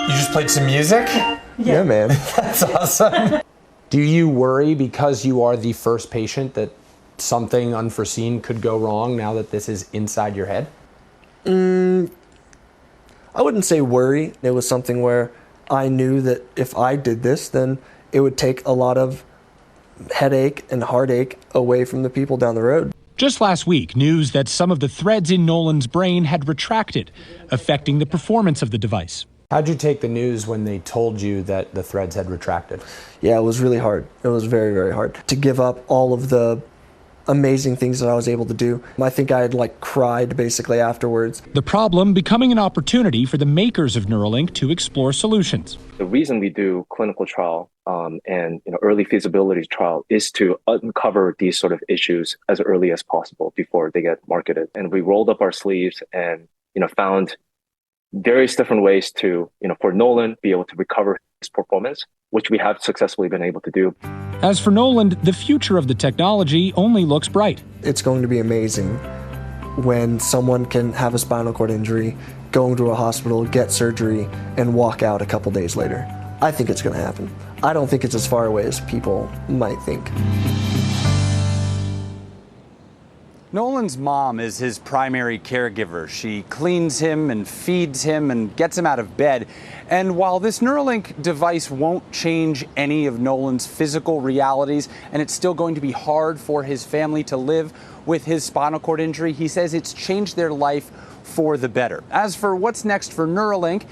just played some music? Yeah, man. That's awesome. Do you worry because you are the first patient that something unforeseen could go wrong now that this is inside your head? I wouldn't say worry. It was something where I knew that if I did this, then it would take a lot of headache and heartache away from the people down the road. Just last week, news that some of the threads in Nolan's brain had retracted, affecting the performance of the device. How'd you take the news when they told you that the threads had retracted? Yeah, it was really hard. It was very, very hard to give up all of the amazing things that I was able to do. I think I had cried basically afterwards. The problem becoming an opportunity for the makers of Neuralink to explore solutions. The reason we do clinical trial and early feasibility trial is to uncover these sort of issues as early as possible before they get marketed. And we rolled up our sleeves and found various different ways to for Nolan be able to recover his performance, which we have successfully been able to do. As for Nolan, the future of the technology only looks bright. It's going to be amazing when someone can have a spinal cord injury, go into a hospital, get surgery, and walk out a couple days later. I think it's going to happen. I don't think it's as far away as people might think. Nolan's mom is his primary caregiver. She cleans him and feeds him and gets him out of bed. And while this Neuralink device won't change any of Nolan's physical realities, and it's still going to be hard for his family to live with his spinal cord injury, he says it's changed their life for the better. As for what's next for Neuralink,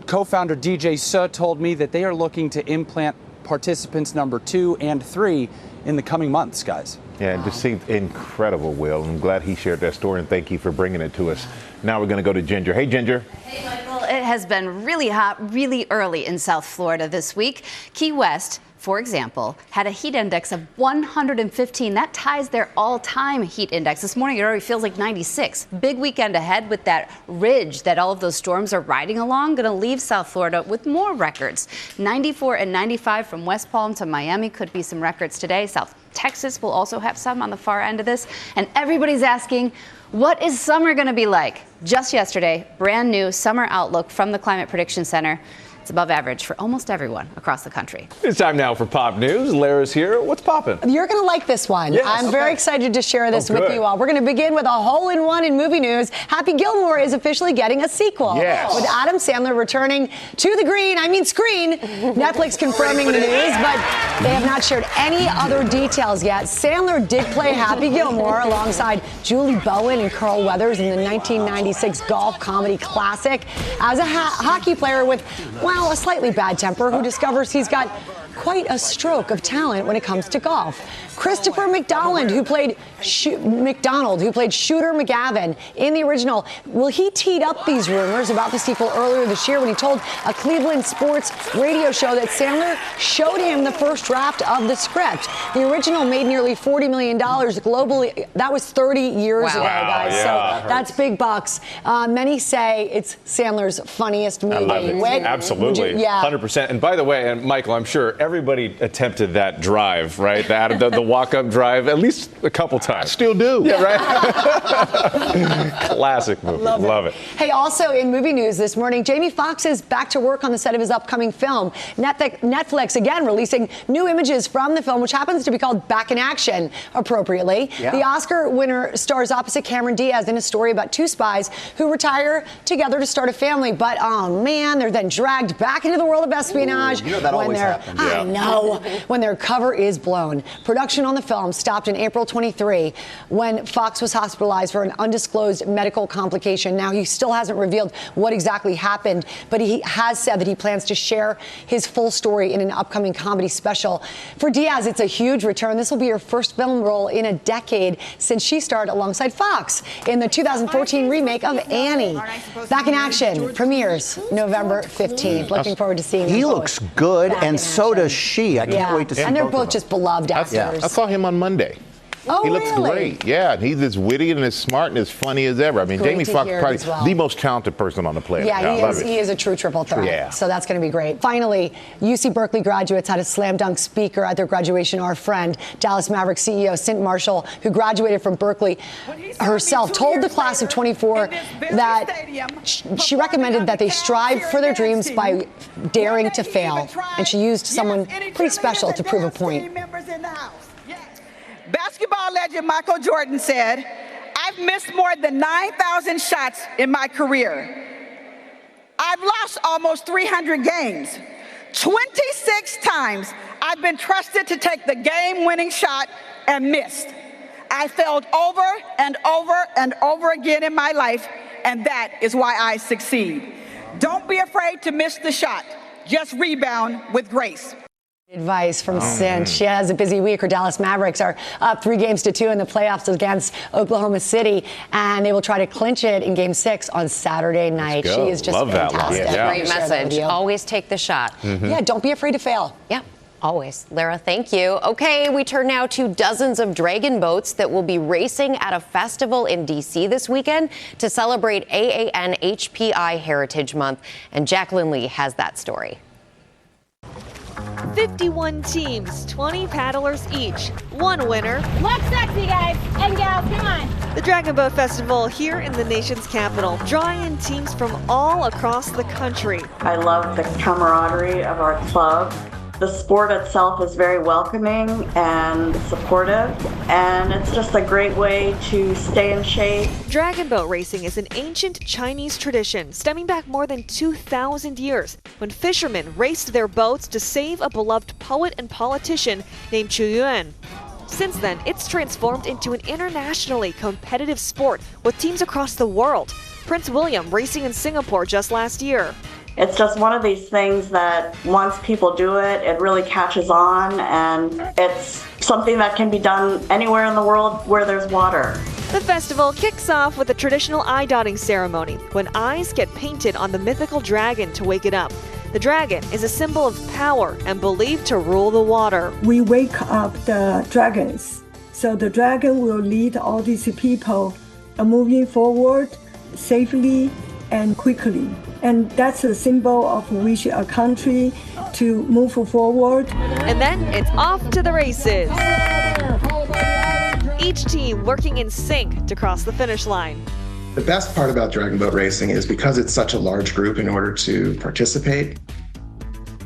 co-founder DJ Suh told me that they are looking to implant participants number 2 and 3 in the coming months, guys. Yeah, it just seems incredible, Will. I'm glad he shared that story, and thank you for bringing it to us. Now we're going to go to Ginger. Hey, Ginger. Hey, Michael. It has been really hot really early in South Florida this week. Key West, for example, had a heat index of 115. That ties their all-time heat index. This morning it already feels like 96. Big weekend ahead with that ridge that all of those storms are riding along. Going to leave South Florida with more records. 94 and 95 from West Palm to Miami could be some records today. South Texas will also have some on the far end of this. And everybody's asking, what is summer going to be like? Just yesterday, brand new summer outlook from the Climate Prediction Center. It's above average for almost everyone across the country. It's time now for Pop News. Lara's here. What's poppin'? You're going to like this one. Yes, I'm very excited to share this with good. you all. We're going to begin with a hole-in-one in movie news. Happy Gilmore is officially getting a sequel. Yes. With Adam Sandler returning to the screen. Netflix confirming the news, but they have not shared any other details yet. Sandler did play Happy Gilmore alongside Julie Bowen and Carl Weathers in the 1996 golf comedy classic as a hockey player with, a slightly bad temper who discovers he's got quite a stroke of talent when it comes to golf. Christopher McDonald, who played Shooter McGavin in the original, he teed up these rumors about the sequel earlier this year when he told a Cleveland sports radio show that Sandler showed him the first draft of the script. The original made nearly $40 million globally. That was 30 years ago, guys. Yeah, so that's big bucks. Many say it's Sandler's funniest movie. I love it. Absolutely. 100%. And by the way, and Michael, I'm sure everybody attempted that drive, right? The walk-up drive at least a couple times. Still do. Yeah, right? Classic movie. Love it. Hey, also in movie news this morning, Jamie Foxx is back to work on the set of his upcoming film. Netflix again releasing new images from the film, which happens to be called Back in Action, appropriately. Yeah. The Oscar winner stars opposite Cameron Diaz in a story about two spies who retire together to start a family. But, oh man, they're then dragged back into the world of espionage. Ooh, that always happens. I know. When their cover is blown. Production on the film stopped in April 23 when Fox was hospitalized for an undisclosed medical complication. Now, he still hasn't revealed what exactly happened, but he has said that he plans to share his full story in an upcoming comedy special. For Diaz, it's a huge return. This will be her first film role in a decade since she starred alongside Fox in the 2014 remake of Annie. Back in Action premieres November 15th. Looking forward to seeing him. He looks good, and so does she. I can't wait to see and they're both both of them. just beloved actors. I saw him on Monday. Oh, he looks really? great. Yeah, he's as witty and as smart and as funny as ever. I mean, Great Jamie to Foxx hear is probably as well. the most talented person on the planet. Yeah, I love it. he is a true triple threat. Yeah. So that's going to be great. Finally, UC Berkeley graduates had a slam dunk speaker at their graduation. Our friend, Dallas Mavericks CEO Cynthia Marshall, who graduated from Berkeley herself, told the class of 24 that she recommended that they strive for their dreams by daring to fail. And she used someone pretty special to prove a point. Basketball legend Michael Jordan said, "I've missed more than 9,000 shots in my career. I've lost almost 300 games. 26 times I've been trusted to take the game-winning shot and missed. I failed over and over and over again in my life, and that is why I succeed. Don't be afraid to miss the shot. Just rebound with grace. Advice from Cinch. She has a busy week. Her Dallas Mavericks are up 3-2 in the playoffs against Oklahoma City, and they will try to clinch it in Game 6 on Saturday night. She is just fantastic. Great message. Always take the shot. Yeah, don't be afraid to fail. Yeah. Always. Lara, thank you. Okay, we turn now to dozens of dragon boats that will be racing at a festival in D.C. this weekend to celebrate AANHPI Heritage Month. And Jacqueline Lee has that story. 51 teams, 20 paddlers each. One winner. Look sexy, guys and gals, come on. The Dragon Boat Festival here in the nation's capital, drawing in teams from all across the country. I love the camaraderie of our club. The sport itself is very welcoming and supportive, and it's just a great way to stay in shape. Dragon boat racing is an ancient Chinese tradition stemming back more than 2,000 years when fishermen raced their boats to save a beloved poet and politician named Chu Yuan. Since then, it's transformed into an internationally competitive sport with teams across the world. Prince William racing in Singapore just last year. It's just one of these things that once people do it, it really catches on, and it's something that can be done anywhere in the world where there's water. The festival kicks off with a traditional eye dotting ceremony when eyes get painted on the mythical dragon to wake it up. The dragon is a symbol of power and believed to rule the water. We wake up the dragons, so the dragon will lead all these people moving forward safely and quickly. And that's a symbol of which a country to move forward. And then it's off to the races. Each team working in sync to cross the finish line. The best part about dragon boat racing is because it's such a large group in order to participate,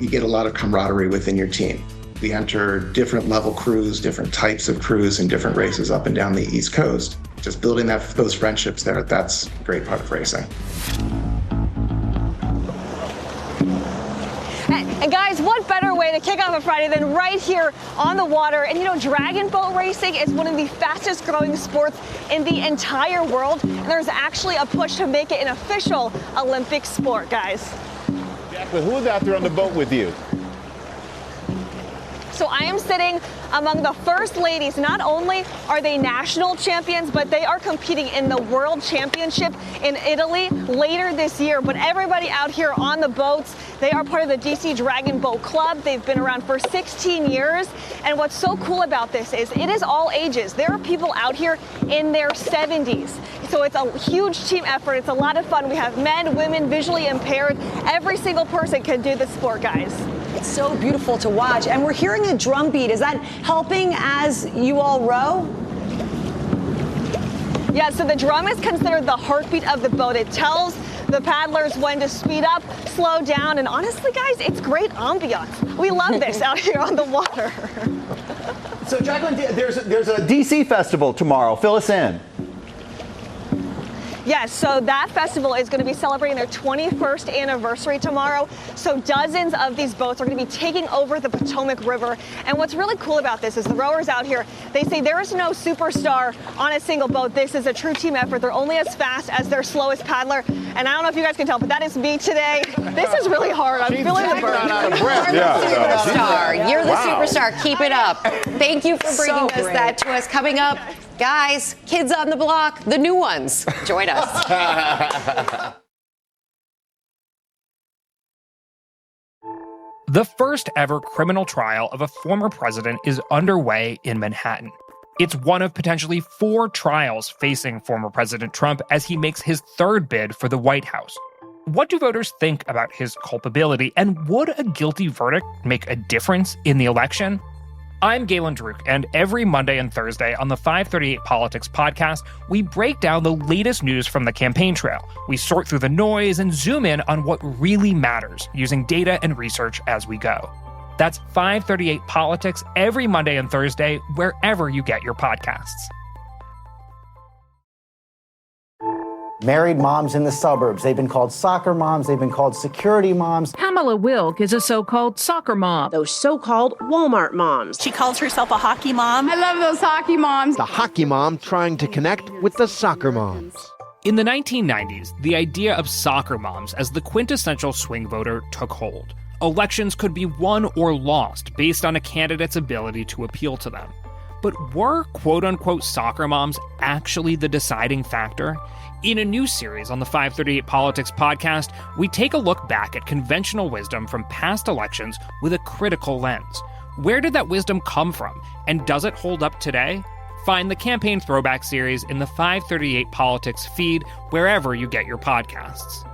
you get a lot of camaraderie within your team. We enter different level crews, different types of crews in different races up and down the East Coast. Just building those friendships there, that's a great part of racing. And guys, what better way to kick off a Friday than right here on the water? And you know, dragon boat racing is one of the fastest growing sports in the entire world. And there's actually a push to make it an official Olympic sport, guys. Jacqueline, who is out there on the boat with you? So I am sitting among the first ladies. Not only are they national champions, but they are competing in the World Championship in Italy later this year. But everybody out here on the boats, they are part of the DC Dragon Boat Club. They've been around for 16 years. And what's so cool about this is it is all ages. There are people out here in their 70s. So it's a huge team effort. It's a lot of fun. We have men, women, visually impaired. Every single person can do the sport, guys. It's so beautiful to watch. And we're hearing a drum beat. Is that helping as you all row? Yeah, so the drum is considered the heartbeat of the boat. It tells the paddlers when to speed up, slow down, and honestly, guys, it's great ambiance. We love this out here on the water. So, Jacqueline, there's a DC festival tomorrow. Fill us in. Yes, so that festival is going to be celebrating their 21st anniversary tomorrow. So dozens of these boats are going to be taking over the Potomac River. And what's really cool about this is the rowers out here, they say there is no superstar on a single boat. This is a true team effort. They're only as fast as their slowest paddler. And I don't know if you guys can tell, but that is me today. This is really hard. I'm feeling the burn. You're the superstar. Keep it up. Thank you for bringing that to us. Coming up, guys, Kids on the Block, the new ones. Join us. The first ever criminal trial of a former president is underway in Manhattan. It's one of potentially 4 trials facing former President Trump as he makes his third bid for the White House. What do voters think about his culpability, and would a guilty verdict make a difference in the election? I'm Galen Druk, and every Monday and Thursday on the 538 Politics podcast, we break down the latest news from the campaign trail. We sort through the noise and zoom in on what really matters, using data and research as we go. That's 538 Politics every Monday and Thursday, wherever you get your podcasts. married moms in the suburbs. They've been called soccer moms. They've been called security moms. Pamela Wilk is a so-called soccer mom. Those so-called Walmart moms. She calls herself a hockey mom. I love those hockey moms. The hockey mom trying to connect with the soccer moms. In the 1990s, the idea of soccer moms as the quintessential swing voter took hold. Elections could be won or lost based on a candidate's ability to appeal to them. But were quote-unquote soccer moms actually the deciding factor? In a new series on the 538 Politics podcast, we take a look back at conventional wisdom from past elections with a critical lens. Where did that wisdom come from, and does it hold up today? Find the Campaign Throwback series in the 538 Politics feed wherever you get your podcasts.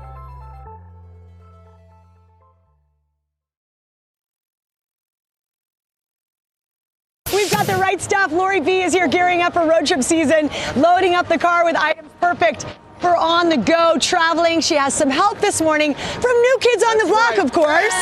We've got the right stuff. Lori B is here gearing up for road trip season, loading up the car with items perfect for on the go traveling. She has some help this morning from New Kids on the Block, of course.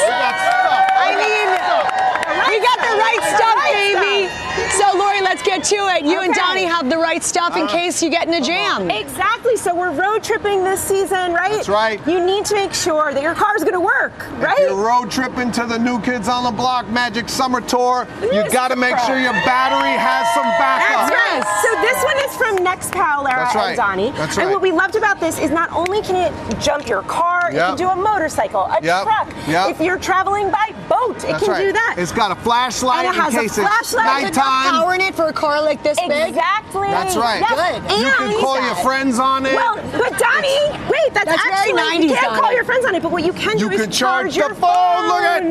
We got the right stuff, baby. So, Lori, let's get to it. You and Donnie have the right stuff in case you get in a jam. Exactly. So we're road tripping this season, right? That's right. You need to make sure that your car's going to work, right? If you're road tripping to the New Kids on the Block Magic Summer Tour, you got to make sure your battery has some backup. That's right. So this one is from Nextpal, Lara and Donnie. That's right. And what we loved about this is not only can it jump your car, it can do a motorcycle, a truck. If you're traveling by boat, it can do that. It's got a flashlight and it has in case a flashlight. it's nighttime. Power in it for a car like this big? Exactly. That's right. Yes. Good. You can call your friends on it. Well, but Donnie, wait, that's very actually, 90s, you can't Donnie. call your friends on it, but what you can do is charge your phone. Look at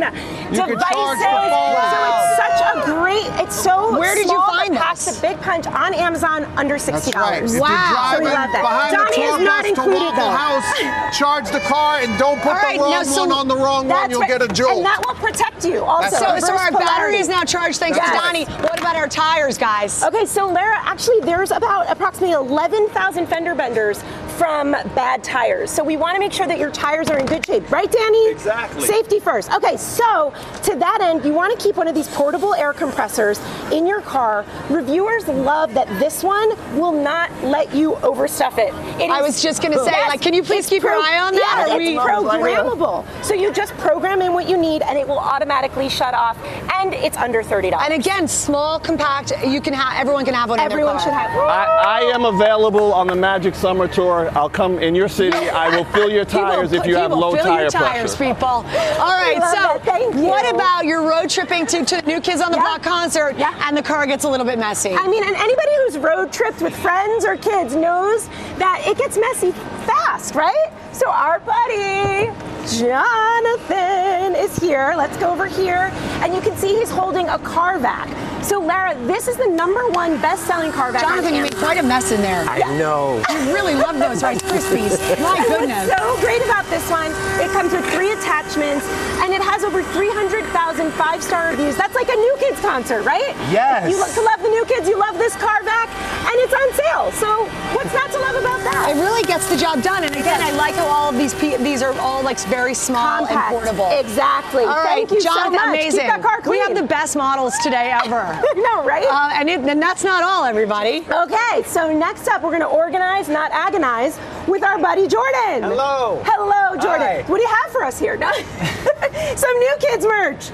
you can charge the phone. So it's such a great, it's so Where did you small, find but packs this? a big punch on Amazon under $60. That's right. If Wow. you're So we driving love that. behind Donnie the is tour not bus to included Waffle though. House, charge the car and don't put the wrong one on the wrong one. You'll get a jolt. And that will protect you also. So our battery is now charged thanks to Donnie. What about our tires, guys? Okay, so Lara, actually there's about approximately 11,000 fender benders from bad tires. So we want to make sure that your tires are in good shape. Right, Danny? Exactly. Safety first. Okay, so to that end, you want to keep one of these portable air compressors in your car. Reviewers love that this one will not let you overstuff it. I was just going to say, can you please keep your eye on that? Yeah, it's programmable. So you just program in what you need and it will automatically shut off, and it's under $30. And again, small, compact, you can have, everyone can have one in their car. Everyone should have. I am available on the Magic Summer Tour. I'll come in your city. I will fill your tires if you have low tire tires, pressure. people. All right, so what about your road tripping to New Kids on the Block concert and the car gets a little bit messy? I mean, and anybody who's road tripped with friends or kids knows that it gets messy fast, right? So our buddy Jonathan is here. Let's go over here. And you can see he's holding a car vac. So Lara, this is the #1 best-selling car vac. Jonathan, you made quite a mess in there. I know. You really love those Rice Krispies. My goodness. What's so great about this one, it comes with 3 attachments, and it has over 300,000 5-star reviews. That's like a New Kids concert, right? Yes. You love the New Kids, you love this car vac, and it's on sale. So what's not to love about that? It really gets the job done. And again, I like how all of these are all like very small Compact. and portable. Exactly. All right, Thank you Jonathan, so much. amazing. Keep that car clean. We have the best models today ever. No, right? And that's not all, everybody. Okay, so next up, we're going to organize, not agonize, with our buddy Jordan. Hello. Hello, Jordan. Hi. What do you have for us here? Some New Kids merch.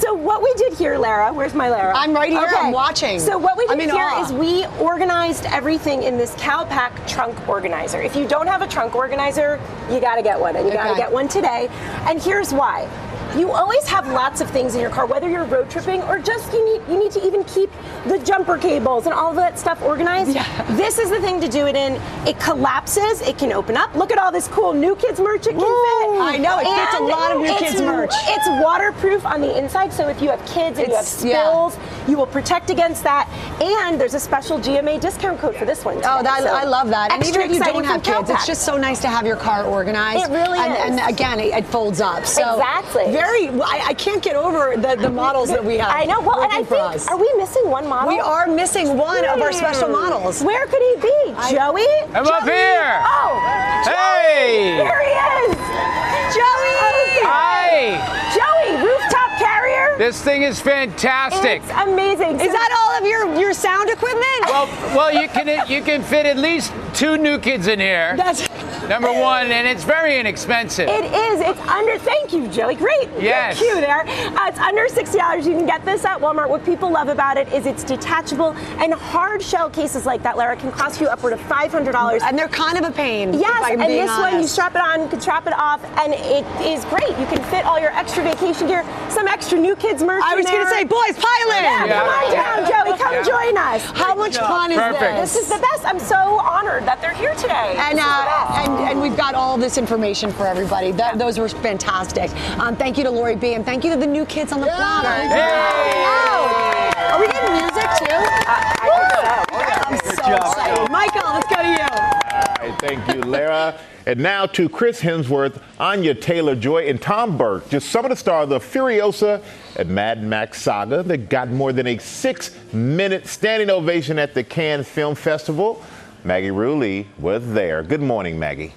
So what we did here, Lara, where's my Lara? I'm right here, Okay. I'm watching. So what we did I'm in here awe. is we organized everything in this CalPack trunk organizer. If you don't have a trunk organizer, you got to get one, and you got to get one today. And here's why. You always have lots of things in your car, whether you're road tripping or just you need to even keep the jumper cables and all of that stuff organized. Yeah. This is the thing to do it in. It collapses, it can open up. Look at all this cool New Kids merch it can fit. I know, it fits a lot of New Kids merch. It's waterproof on the inside, so if you have kids and you have spills, you will protect against that. And there's a special GMA discount code for this one today. I love that. And even if you don't have kids, CalPack. it's just so nice to have your car organized. It really is. And again, it folds up. So exactly. I can't get over the models that we have. I know. Well, and I think, are we missing one model? We are missing one of our special models. Where could he be? Joey? I'm up here. Oh. Hey. Here he is. Joey. Hi. Joey, rooftop carrier. This thing is fantastic. It's amazing. Is that all of your sound equipment? Well, you can fit at least 2 new kids in here. That's number one, and it's very inexpensive. It is. It's under. Thank you, Joey. Great. Yes. Cue there. It's under $60. You can get this at Walmart. What people love about it is it's detachable, and hard shell cases like that, Lara, can cost you upward of $500. And they're kind of a pain. Yes, if I'm and being this one, you honest. strap it on, you can strap it off, and it is great. You can fit all your extra vacation gear, some extra new kids merch. I was going to say, boys, pile in. Yeah, come on down, Joey. Come join us. How much fun is this? This is the best. I'm so honored that they're here today. And we've got all this information for everybody. Those were fantastic. Thank you to Lori B. and thank you to the new kids on the block. Are we getting music too? I'm so excited. Michael, let's go to you. All right, thank you, Lara. And now to Chris Hemsworth, Anya Taylor-Joy, and Tom Burke, just some of the stars of Furiosa and Mad Max Saga that got more than a 6-minute standing ovation at the Cannes Film Festival. Maggie Rulli was there. Good morning, Maggie.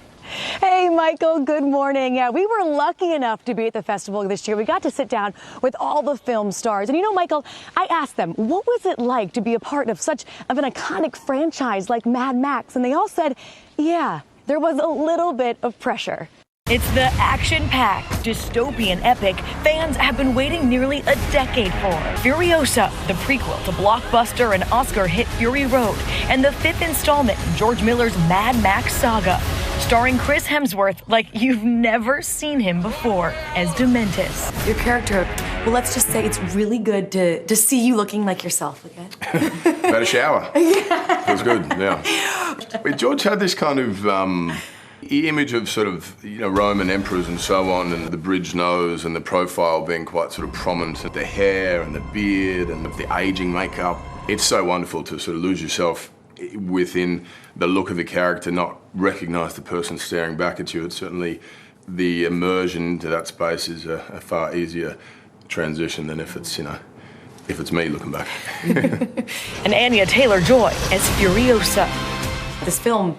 Hey, Michael, good morning. Yeah, we were lucky enough to be at the festival this year. We got to sit down with all the film stars. And you know, Michael, I asked them, what was it like to be a part of such of an iconic franchise like Mad Max? And they all said, yeah, there was a little bit of pressure. It's the action-packed, dystopian epic fans have been waiting nearly a decade for. Furiosa, the prequel to blockbuster and Oscar hit Fury Road, and the 5th installment in George Miller's Mad Max Saga, starring Chris Hemsworth like you've never seen him before as Dementis. Your character, well, let's just say it's really good to see you looking like yourself again. Had a shower. It was good, yeah. But George had this kind of image of sort of, Roman emperors and so on, and the bridge nose and the profile being quite sort of prominent, the hair and the beard and the aging makeup. It's so wonderful to sort of lose yourself within the look of the character, not recognize the person staring back at you. It's certainly the immersion into that space is a far easier transition than if it's, if it's me looking back. And Anya Taylor-Joy as Furiosa. This film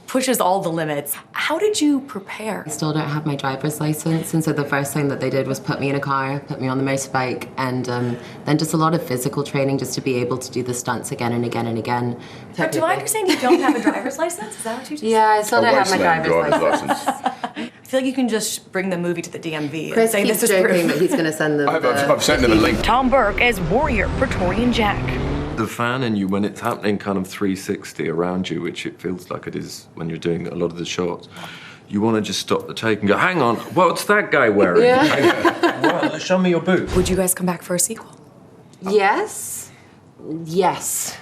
pushes all the limits. How did you prepare? I still don't have my driver's license, and so the first thing that they did was put me in a car, put me on the motorbike, and then just a lot of physical training just to be able to do the stunts again and again and again. But do I understand you don't have a driver's license? Is that what you just said? Yeah, I still don't have my driver's license. I feel like you can just bring the movie to the DMV Chris and say keeps this is joking proof. that he's going to send them. I've sent them a link. Tom Burke as Warrior Praetorian Jack. The fan in you when it's happening kind of 360 around you, which it feels like it is when you're doing a lot of the shots. You want to just stop the take and go, hang on, what's that guy wearing? Yeah. Well, show me your boot. Would you guys come back for a sequel? Yes. Yes.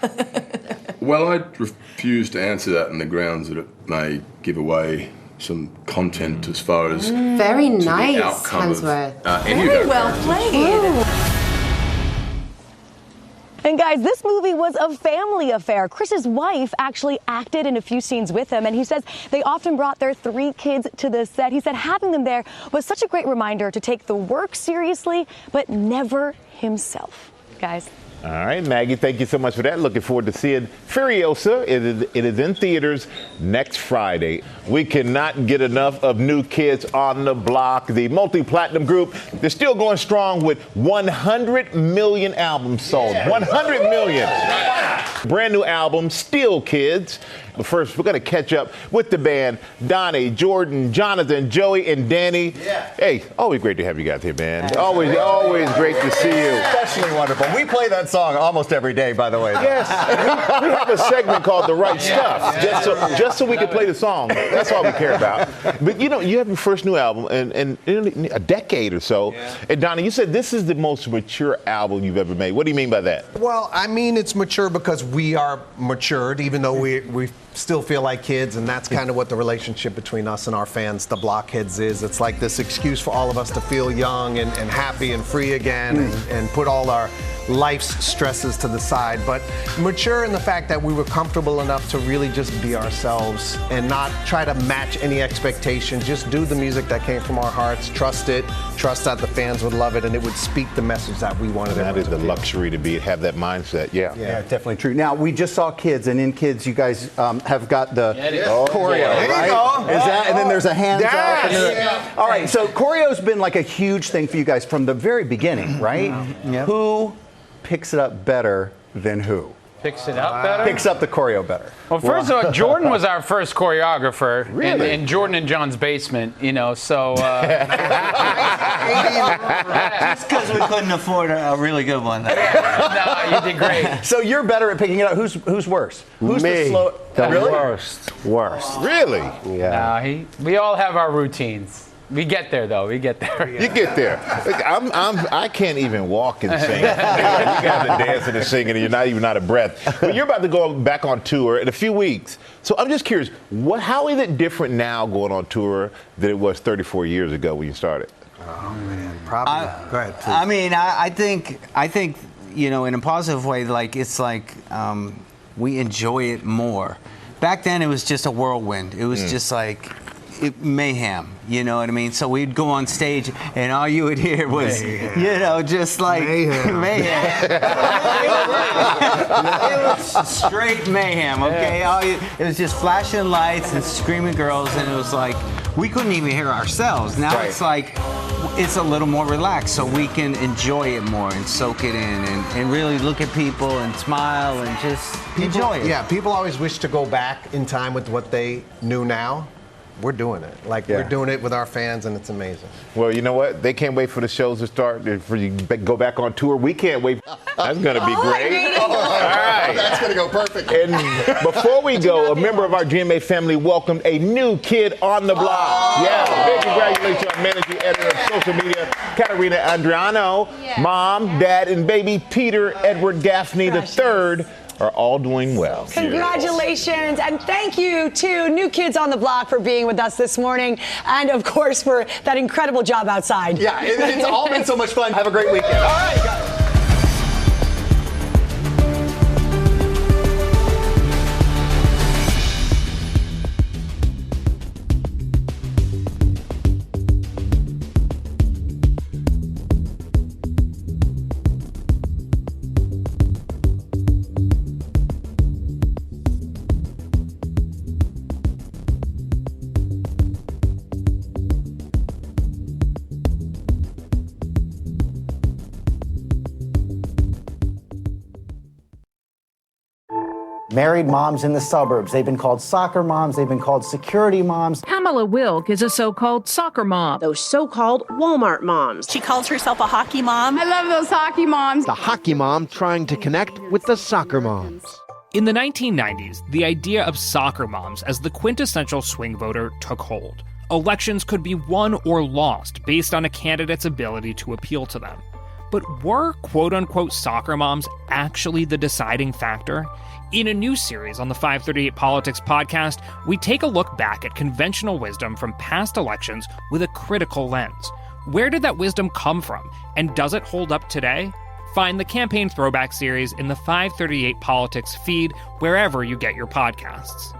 Well, I refuse to answer that on the grounds that it may give away some content as far as Very to the nice, outcome of, Hemsworth. any of Very our well characters. played. And guys, this movie was a family affair. Chris's wife actually acted in a few scenes with him, and he says they often brought their 3 kids to the set. He said having them there was such a great reminder to take the work seriously, but never himself. Guys. All right, Maggie, thank you so much for that. Looking forward to seeing Furiosa. It is in theaters next Friday. We cannot get enough of New Kids on the Block. The multi-platinum group, they're still going strong with 100 million albums sold. 100 million. Brand new album, Still Kids. But first, we're going to catch up with the band, Donnie, Jordan, Jonathan, Joey, and Danny. Yeah. Hey, always great to have you guys here, man. Always great to see you. Especially wonderful. We play that song almost every day, by the way. Yes. We have a segment called The Right Stuff, just so we can play the song. That's all we care about. But you have your first new album in a decade or so. Yeah. And Donnie, you said this is the most mature album you've ever made. What do you mean by that? Well, I mean it's mature because we are matured, even though we still feel like kids, and that's kind of what the relationship between us and our fans, the Blockheads, is. It's like this excuse for all of us to feel young and happy and free again and put all our life's stresses to the side, but mature in the fact that we were comfortable enough to really just be ourselves and not try to match any expectation, just do the music that came from our hearts, trust that the fans would love it and it would speak the message that we wanted. That is the luxury to have that mindset, yeah. Yeah, definitely true. Now, we just saw Kids, and in Kids, you guys have got the choreo, There you right? go. Is that, and then there's a hands up. And then Yes. all right, so choreo's been like a huge thing for you guys from the very beginning, right? Yep. Who picks it up better than who? Picks it up better? Picks up the choreo better. Well, first of all, Jordan was our first choreographer Really? in Jordan and John's basement, so... Just because we couldn't afford a really good one. No, you did great. So you're better at picking it up. Who's worse? Who's Me. the slow? The really? worst. Really? Yeah. No, we all have our routines. We get there, though. We get there. You get there. Look, I can't even walk and sing. You guys are dancing and singing, and you're not even out of breath. But you're about to go back on tour in a few weeks. So I'm just curious, how is it different now going on tour than it was 34 years ago when you started? Oh man, probably. Go ahead. Please. I mean, I think in a positive way, we enjoy it more. Back then, it was just a whirlwind. It was just like mayhem. You know what I mean? So we'd go on stage, and all you would hear was, just like mayhem. It was straight mayhem. Okay, it was just flashing lights and screaming girls, and it was like we couldn't even hear ourselves. Now it's like it's a little more relaxed, so we can enjoy it more and soak it in, and really look at people and smile and just enjoy it. Yeah, people always wish to go back in time with what they knew now. We're doing it. We're doing it with our fans, and it's amazing. Well, you know what? They can't wait for the shows to start, for you to go back on tour. We can't wait. That's going to be great. All right. That's going to go perfect. And before we go, a member of our GMA family welcomed a new kid on the block. Yeah, big congratulations to our managing editor of social media, Katerina Andriano. Mom, Dad, and baby Peter Edward Gaffney III are all doing well. Congratulations, and thank you to New Kids on the Block for being with us this morning, and of course for that incredible job outside. Yeah, it's all been so much fun. Have a great weekend. All right, guys. Married moms in the suburbs. They've been called soccer moms. They've been called security moms. Pamela Wilk is a so-called soccer mom. Those so-called Walmart moms. She calls herself a hockey mom. I love those hockey moms. The hockey mom trying to connect with the soccer moms. In the 1990s, the idea of soccer moms as the quintessential swing voter took hold. Elections could be won or lost based on a candidate's ability to appeal to them. But were quote-unquote soccer moms actually the deciding factor? In a new series on the 538 Politics podcast, we take a look back at conventional wisdom from past elections with a critical lens. Where did that wisdom come from, and does it hold up today? Find the Campaign Throwback series in the 538 Politics feed wherever you get your podcasts.